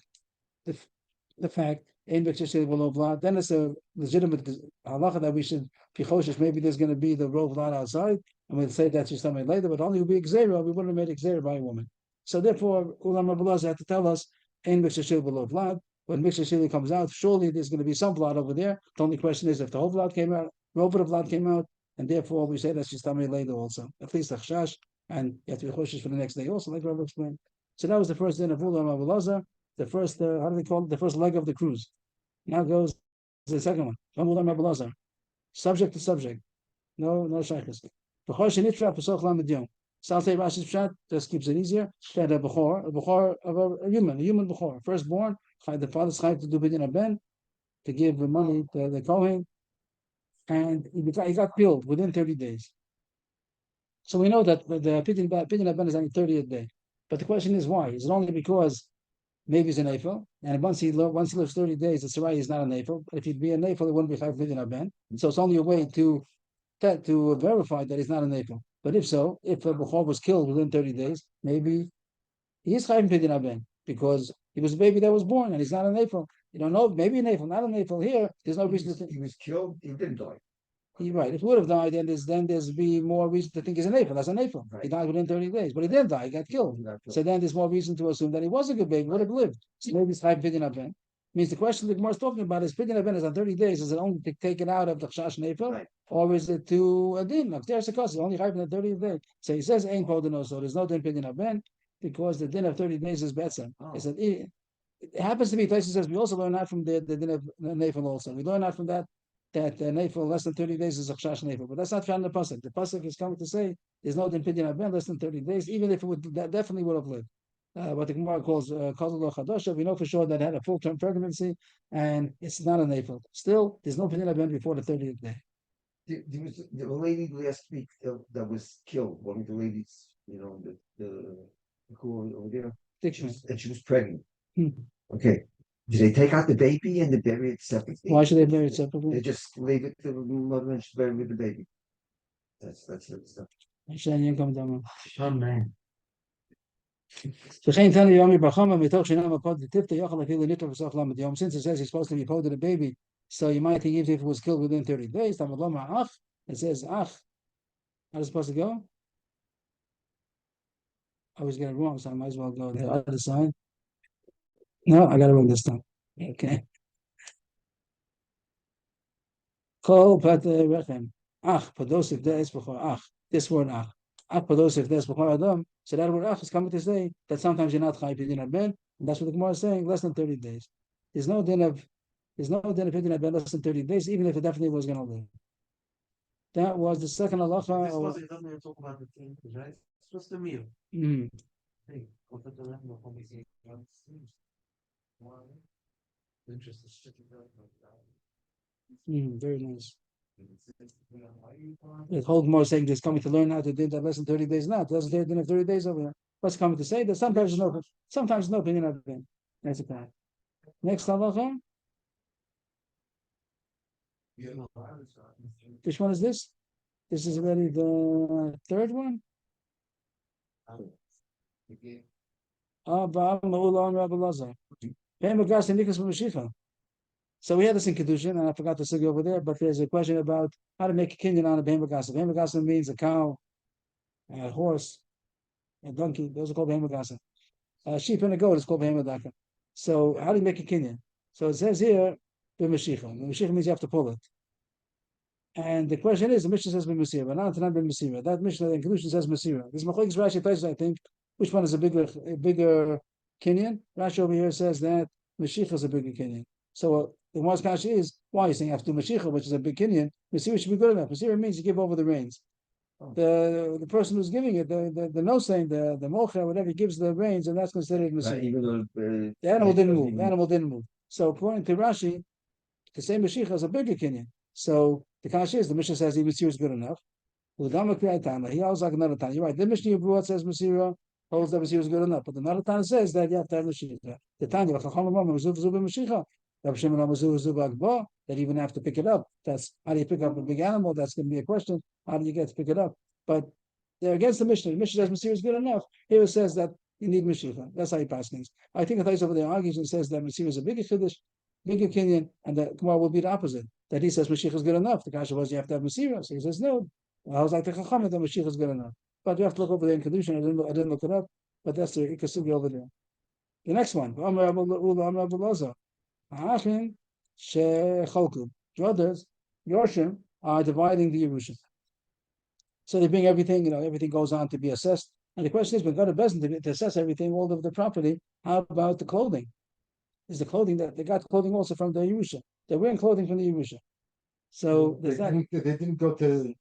Speaker 2: the fact then it's a legitimate halacha that we should be choshesh. Maybe there's going to be the rov vlad outside, and we'll say that's just something later, but only will be xera. We wouldn't have made xera by a woman. So therefore, Ulam Rabbalaz had to tell us ein mixashil below vlad. When mixashil comes out, surely there's going to be some vlad over there. The only question is if the whole vlad came out, rov of vlad came out, and therefore we say that's just something later also. At least a chashash, and you have to be choshesh for the next day also, like Rabbi explained. So that was the first din of Ulam Rabbalaz. The first, how do they call it? The first leg of the cruise. Now goes the second one. Subject to subject. No shaykhs. Saltei Rashi's pshat just keeps it easier. That a bechor of a human bechor, firstborn. The father's chayv to do bidin ben, to give the money to the kohen, and he got killed within 30 days. So we know that the bidin ben is only 30th day. But the question is why? Is it only because maybe he's an Eifel, and once he lives 30 days, the Sarai is not an Eifel. But if he'd be an Eifel, it wouldn't be Chayv Bidin Ben. So it's only a way to verify that he's not an Eifel. But if so, if a Bechor was killed within 30 days, maybe he is Chayv Bidin Ben because he was a baby that was born and he's not an Eifel. You don't know, maybe an Eifel, not an Eifel. Here, there's no reason to think
Speaker 1: he was killed. He didn't die.
Speaker 2: He's right. If he would have died, then there's be more reason to think he's an Eifel. That's an Eifel. Right. He died within 30 days, but he didn't die. He got killed. So then there's more reason to assume that he was a good baby, would have lived. So maybe it's Chayv Bidin Ben. Means the question the Gemara is talking about is Bidin Ben is on 30 days. Is it only to take it out of the Chash Eifel, right, or is it to a din? There's a cost. It's only Chayv in the 30th day. So he says Ein Podino, so there's no din Bidin Ben because the din of 30 days is better. It's it happens to be places as we also learn out from the din of Eifel also. We learn out from that Neifel less than 30 days is a Chash Neifel. But that's not found in the Pasuk. The Pasuk is coming to say there's no din Pidyon Ben less than 30 days, even if it would that definitely would have lived. What the Gemara calls Kozul Chadosha, we know for sure that it had a full-term pregnancy and it's not a Neifel. Still, there's no Pidyon Ben before the 30th day.
Speaker 1: There was the lady last week that was killed. One of the ladies, the who over there, and she was pregnant. Okay. Do they take out the baby and they bury it separately?
Speaker 2: Why should they bury it separately?
Speaker 1: They just leave it to the mother and she bury with the baby. That's it. Stuff.
Speaker 4: Oh man.
Speaker 2: Since it says he's supposed to be quoted a baby, so you might think if it was killed within 30 days, it says ach. How is it supposed to go? I always get it wrong, so I might as well go the other side. No, I got it wrong this time. Okay. Kol pat rechem. Ach, padosif des b'chor ach. This word ach. Ach padosif des b'chor adam. So that word ach is coming to say that sometimes you're not chayv b'din ben, and that's what the Gemara is saying. Less than 30 days. There's no din of b'din ben less than 30 days, even if it definitely was going to live. That was the second halacha.
Speaker 3: This wasn't doesn't even talk about the thing, right? It's just a meal.
Speaker 2: Very nice. The whole Gemara saying just coming to learn how to do that less than 30 days. Not less than 30 days over there. What's coming to say that sometimes no opinion of it. That's a fact. Next halacha. Which one is this? This is already the third one. So we had this in Kedushin, and I forgot to say over there, but there's a question about how to make a kinyan on a Behem Bagasa. Behem Bagasa means a cow, a horse, a donkey. Those are called Behem Bagasa. A sheep and a goat is called Behem Bagasa. So how do you make a kinyan? So it says here, B'Mashicha. B'Mashicha means you have to pull it. And the question is, the Mishnah says B'Masira, but not B'Masira. That Mishnah in Kedushin says Masira. This Machlokes Rashi places, I think, which one is a bigger kinyan? Rashi over here says that Mashicha is a bigger kinyan. So the Gemara's kasha is, why are you saying you have to do Mashicha, which is a big kinyan? Masira should be good enough. Masira means you give over the reins. The person who's giving it, the nosaying, the mocha, whatever, he gives the reins, and that's considered Masira. The animal didn't move. So according to Rashi, the same Mashiach is a bigger Kenyan. So the Kasha is the Mishnah says the Masira is good enough. He holds like another Tana. You're right. The Mishnah Yibruat says Masira holds that Masira is good enough, but another Tana says that you have to have Mashiach. The Tanya that even have to pick it up. That's how do you pick up a big animal? That's going to be a question. How do you get to pick it up? But they're against the Mishnah. The Mishnah says Masira is good enough. Here it says that you need Mashiach. That's how he passes things. I think Athais over there argues and says that Masira is a bigger Chiddush, bigger Kenyan, and that Gemara will be the opposite. That he says Mashiach is good enough. The Kasha was you have to have Masira. So he says no. I was like the Chacham that Mashiach is good enough. But you have to look over there in Kedushin. I didn't look it up, but that's the Ikasugi over there. The next one, brothers, Yorshim are dividing the Yerusha. So they bring everything, everything goes on to be assessed. And the question is, when God doesn't to assess everything, all of the property, how about the clothing? Is the clothing that they got clothing also from the Yerusha? They're wearing clothing from the Yerusha. So
Speaker 1: they didn't go to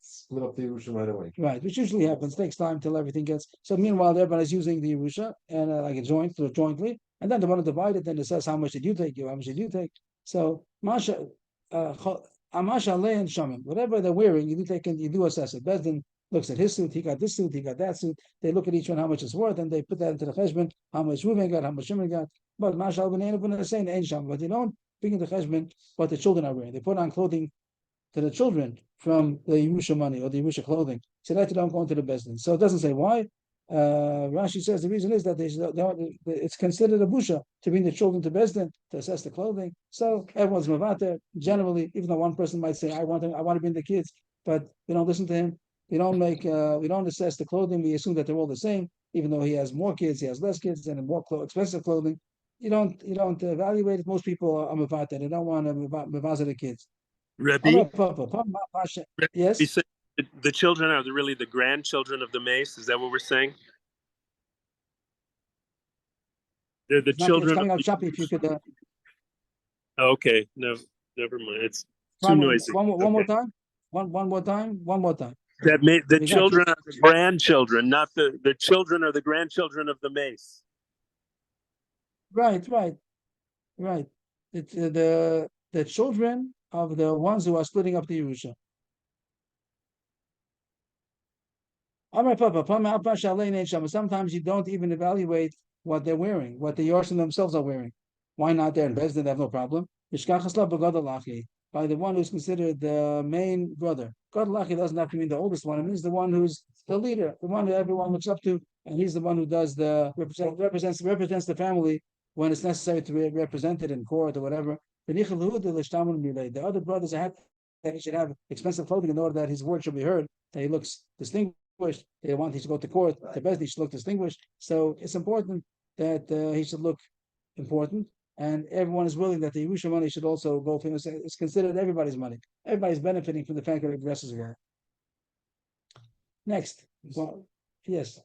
Speaker 1: split up the Yerusha right away.
Speaker 2: Right, which usually happens. It takes time till everything gets. So meanwhile, everybody's using the Yerusha and like a jointly, and then they want to divide it. Then it says how much did you take? How much did you take? So Masha, Amasha Le and Shamim, whatever they're wearing, you do take and you do assess it. Bezdin looks at his suit. He got this suit. He got that suit. They look at each one how much it's worth, and they put that into the cheshbon. How much Reuven got? How much Shimon got? But Masha Al-B'nei is saying ain't Shamim, but they don't bring in the cheshbon what the children are wearing. They put on clothing to the children from the Yerusha money or the Yerusha clothing. So that you don't go into the Bezdin. So it doesn't say why. Rashi says the reason is that it's considered a busha to bring the children to Bezdin to assess the clothing. So everyone's mavater. Generally, even though one person might say, I want to bring the kids, but we don't listen to him. We don't assess the clothing. We assume that they're all the same, even though he has more kids, he has less kids, and more expensive clothing. You don't evaluate it. Most people are mavater. They don't want to mavazer the kids.
Speaker 6: Rebbe,
Speaker 2: yes.
Speaker 6: The children are really the grandchildren of the mace. Is that what we're saying? They're the children.
Speaker 2: It's coming out choppy. If you could.
Speaker 6: Okay, no, never mind. It's too noisy.
Speaker 2: One more time. One more time.
Speaker 6: The children are the grandchildren, not the children are the grandchildren of the mace.
Speaker 2: Right. It's the children of the ones who are splitting up the Yerusha. Sometimes you don't even evaluate what they're wearing, what the Yorshim themselves are wearing. Why not? They're in Bezdin, they have no problem. By the one who's considered the main brother. Gadolachi doesn't have to mean the oldest one, it means the one who's the leader, the one that everyone looks up to, and he's the one who does represents the family when it's necessary to be represented in court or whatever. The other brothers are happy that he should have expensive clothing in order that his word should be heard, that he looks distinguished. They want him to go to court. The best he should look distinguished. So it's important that he should look important, and everyone is willing that the Yerusha money should also go for him. It's considered everybody's money. Everybody's benefiting from the fact that he dresses well. Next, yes.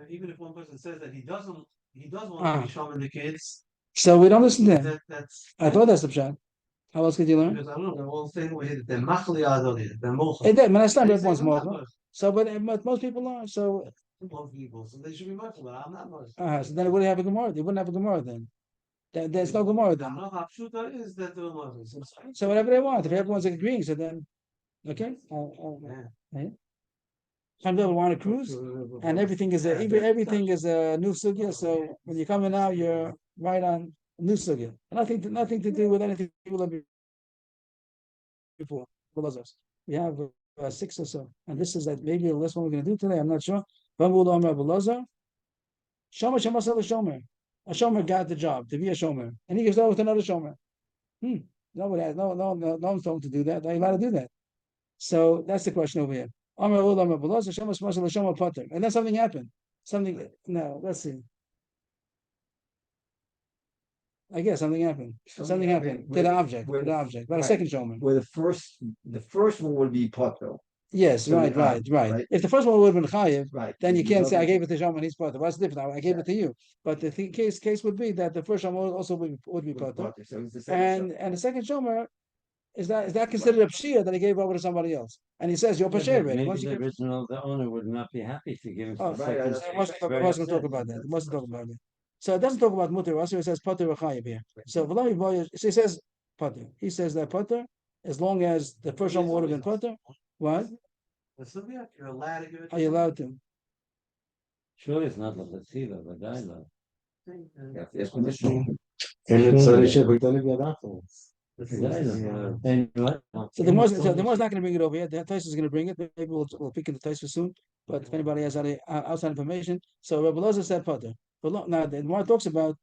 Speaker 3: Even if one person says that he doesn't want to be showing the kids.
Speaker 2: So we don't listen to him.
Speaker 3: I
Speaker 2: thought that's the pshat. How else could you learn?
Speaker 3: Because I don't know, they're all saying they're machli adoni, they're mocha.
Speaker 2: It did, but everyone's mocha. So, but most people are. So
Speaker 3: most people, so they should be mocha, but I'm not mocha.
Speaker 2: So then it wouldn't have a gemara. They wouldn't have a gemara then. There's no gemara then.
Speaker 3: No, Hapshuta is that they're mocha.
Speaker 2: So whatever they want, if everyone's agreeing, so then okay. Some people want to cruise, and everything is a new sugya. So when you come in now, you're right on new sugya. Nothing to do with anything people have before. We have 6 or so, and this is maybe the last one we're going to do today. I'm not sure. A shomer got the job to be a shomer, and he gives over to another shomer. No one's told to do that. They're allowed to do that. So that's the question over here. And then something happened. Let's see. I guess something happened. Something happened to the object. But a second shomer.
Speaker 1: Where the first one would be potter.
Speaker 2: Yes,
Speaker 1: So
Speaker 2: right. If the first one would have been chayiv,
Speaker 1: Right.
Speaker 2: then you can't say I gave it to shomer and he's potter. What's the difference? I gave it to you. But the case would be that the first shomer also would be potter.
Speaker 1: So it's the second
Speaker 2: And the second shomer is that considered a pshia that he gave over to somebody else? And he says you're pasher already.
Speaker 7: Maybe the original owner would not be happy to give him.
Speaker 2: I wasn't going to talk about that. So it doesn't talk about mutter also, it says potter or chayiv here. So he says potter. He says that potter, as long as the first shom would have been potter, what?
Speaker 3: You're allowed to give it.
Speaker 2: Are you allowed to?
Speaker 1: Surely it's not like the tefillah, but I know. Yes, permission. And so they should be done again afterwards. And what?
Speaker 2: So the Gemara's not going to bring it over here. The Tosfos is going to bring it. Maybe we'll pick in the Tosfos soon. But if anybody has any outside information, so Rabbi Loza said potter. But now the Gemara talks about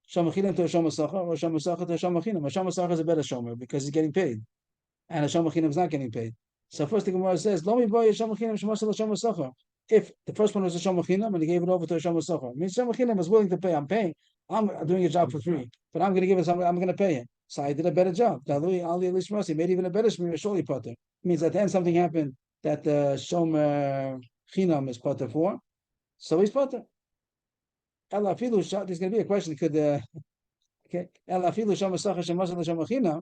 Speaker 2: Shomachinim to a Shomasacha or Shomasacha to a Shomachinim. A Shomasacha is a better Shomer because he's getting paid, and a Shomachinim is not getting paid. So first the Gemara says, "Lo mi boy Shomachinim Shomasel Shomasacha." If the first one was a Shomachinim and he gave it over to a Shomasacha, means Shomachinim is willing to pay. I'm paying. I'm doing a job for free, but I'm going to give it something. I'm going to pay it. So I did a better job. Ali Lishmasi made even a better shmir, surely potter. Means at the end something happened that the Shomer Chinam is potter for, so he's potter. Ela Filu, there's going to be a question. Could okay? Ela Filu Shomer Sacha Shemasel Shomer Chinam.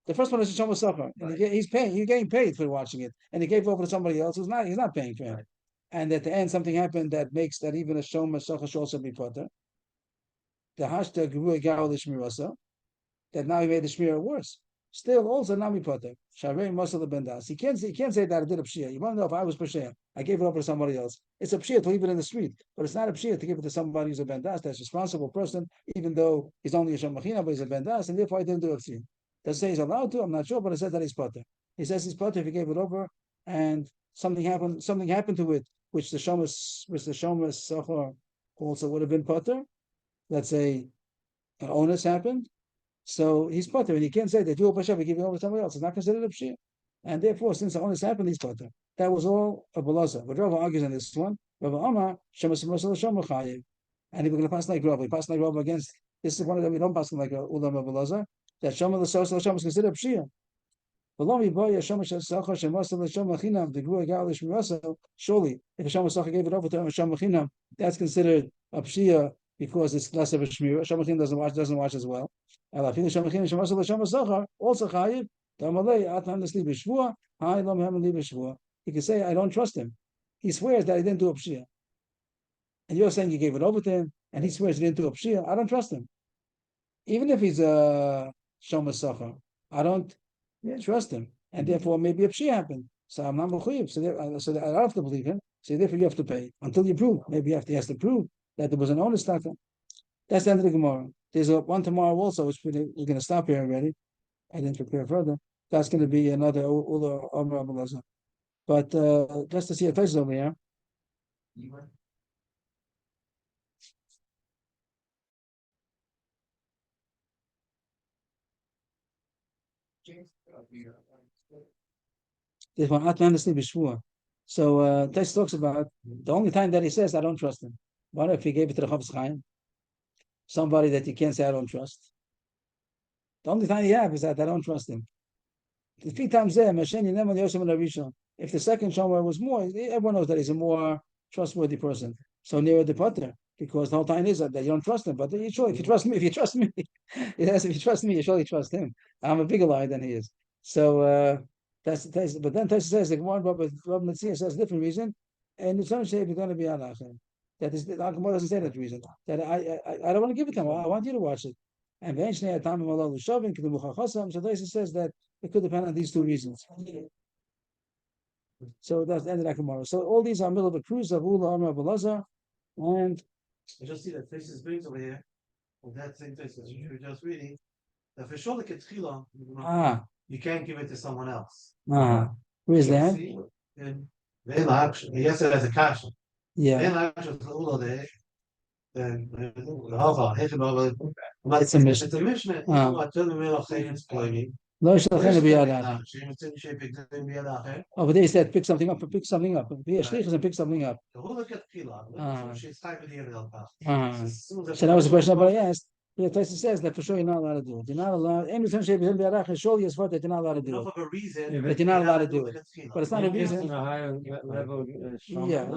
Speaker 2: The first one is a Shomer Sacha, and he's paying. He's getting paid for watching it, and he gave over to somebody else who's not. He's not paying for it. And at the end, something happened that makes that even a Shomer Sacha should also be potter. The hashtag Guru Gal Lishmirasa. That now he made the shmir worse. Still, also nami poter. Shavei Mosel bendas. He can't say that I did a pshia. You want to know if I was pshia? I gave it over to somebody else. It's a pshia to leave it in the street, but it's not a pshia to give it to somebody who's a bendas. That's a responsible person, even though he's only a shomachina, but he's a bendas, and therefore I didn't do a pshia. Does it say he's allowed to? I'm not sure, but it says that he's poter. He says he's poter if he gave it over, and something happened to it, which the shomas sachar also would have been poter. Let's say an onus happened. So he's potter, and he can't say that you Pashav give it over to somebody else. It's not considered a pshia, and therefore, since the onus happened, he's potter. That was all a balaza. But Rava argues on this one. Rava Amma Shemas Shomer Chayiv, and if we're going to pass like Rava, we pass like Rava against. This is one of them. We don't pass like Ulam Balaza. That Shomer Shomer is considered a pshia. Surely, if a Shomer Sacha gave it over to him, a Shomer Chinam, that's considered a pshia because it's less of a shmir. A Shomer Chinam doesn't watch as well. Also chayiv. He can say, I don't trust him. He swears that he didn't do a pshia. And you're saying you gave it over to him, and he swears he didn't do a pshia. I don't trust him. Even if he's a shomer sacha, I don't trust him. And therefore, maybe a pshia happened. So I'm not mechuyev. So I don't have to believe him. So therefore, you have to pay until you prove. Maybe he has to prove that there was an honest taka. That's the end of the Gemara. There's one tomorrow also, which we're going to stop here already. I didn't prepare further. That's going to be another Ula Amr Abulaza. But just to see a face over here. There's one Atlantis Bishvua. So Tais talks about the only time that he says, I don't trust him. What if he gave it to the Chavetz Chaim? Somebody that you can't say I don't trust. The only time you have is that I don't trust him. The 3 times there, if the second shomer was more, everyone knows that he's a more trustworthy person. So nearer the potter, because the whole time is that you don't trust him. But if you trust me, yes, if you trust me, you surely trust him. I'm a bigger liar than he is. So that's but then Taisa says like one Rabbi Metzia says a different reason, and it's not saying it's going to be halachah. That is, the Gemara doesn't say that reason. That I don't want to give it to him. I want you to watch it. And eventually, at time of so Taisa says that it could depend on these 2 reasons. So that's the end of that Gemara. So all these are middle of a cruise of Ula Amr Abulaza, and
Speaker 3: I just see that faces brings over here. Well, that same faces you were just reading. That for sure, like you can't give it to someone else.
Speaker 2: Where's that?
Speaker 3: And yes, it has a cash.
Speaker 2: Yeah.
Speaker 3: It's a mission. It's a mission.
Speaker 2: Oh, but they said pick something up. Pick something up. Pick something up. So that was the question I asked. The Taisa says that for sure you're not allowed to do it. You're not allowed. Surely is what that you're not allowed to do it.
Speaker 3: Enough of a reason,
Speaker 2: but you're not allowed to do it. But it's not a reason.
Speaker 1: On a higher level.
Speaker 2: Yeah.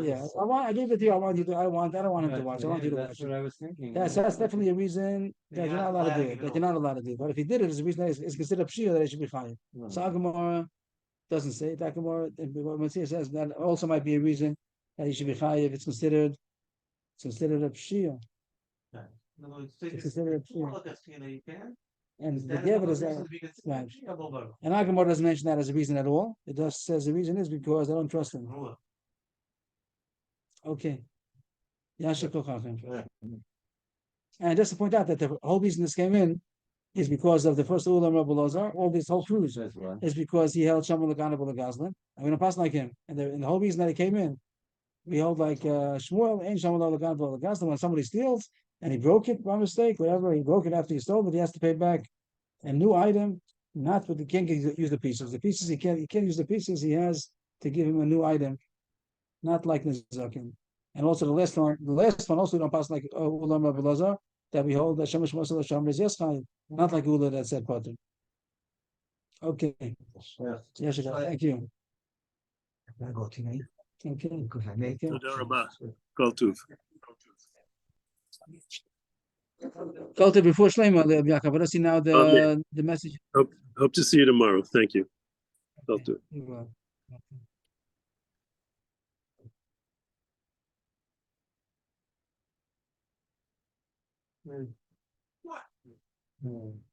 Speaker 2: I gave it to you. I want you to. I don't want him to watch. I want you to watch.
Speaker 1: That's what I was thinking.
Speaker 2: That's definitely a reason that you're not allowed to do it. That you're not allowed to do it. But if he did it, it's a reason that it's considered pshia that it should be chayiv. So Gemara doesn't say that. Gemara, what Metzia says that also might be a reason that he should be chayiv. It's considered a pshia.
Speaker 3: In other words, take
Speaker 2: It's
Speaker 3: it-
Speaker 2: considered,
Speaker 3: more like a tefillah, you can.
Speaker 2: and the
Speaker 3: That is
Speaker 2: Gever
Speaker 3: another
Speaker 2: does
Speaker 3: reason
Speaker 2: that.
Speaker 3: to be considered
Speaker 2: Right.
Speaker 3: double burger.
Speaker 2: And our Gemara doesn't mention that as a reason at all. It just says the reason is because they don't trust him.
Speaker 3: Ruah.
Speaker 2: Okay. Yasha Kochachim.
Speaker 1: Yeah.
Speaker 2: And just to point out that the whole reason this came in is because of the first Ulam Rabbi Lazar. All this whole cruise
Speaker 1: That's right.
Speaker 2: is because he held Shammah Lagana Gazlan. And we don't pass like him. And the whole reason that he came in, we hold like Shmuel and Shammah Lagana Gazlan. When somebody steals and he broke it by mistake, whatever, he broke it after he stole it, he has to pay back a new item, not with the king can use the pieces. The pieces he can't use the pieces, he has to give him a new item, not like Nizakin. And also the last one also we don't pass like Ulam Rabbi Lazar, that we hold that Shemesh Masal Hashem is Yeschai, not like Ula that said Potter. Okay. Yes, thank you.
Speaker 1: Can I go tonight?
Speaker 2: Okay.
Speaker 1: Because I made.
Speaker 2: Okay.
Speaker 6: Toda Rabah. Kol Tuv.
Speaker 2: Go to before Shlema, Yaakov. But let's see now the message.
Speaker 6: Hope to see you tomorrow. Thank you. Kol Tuv.
Speaker 2: Okay.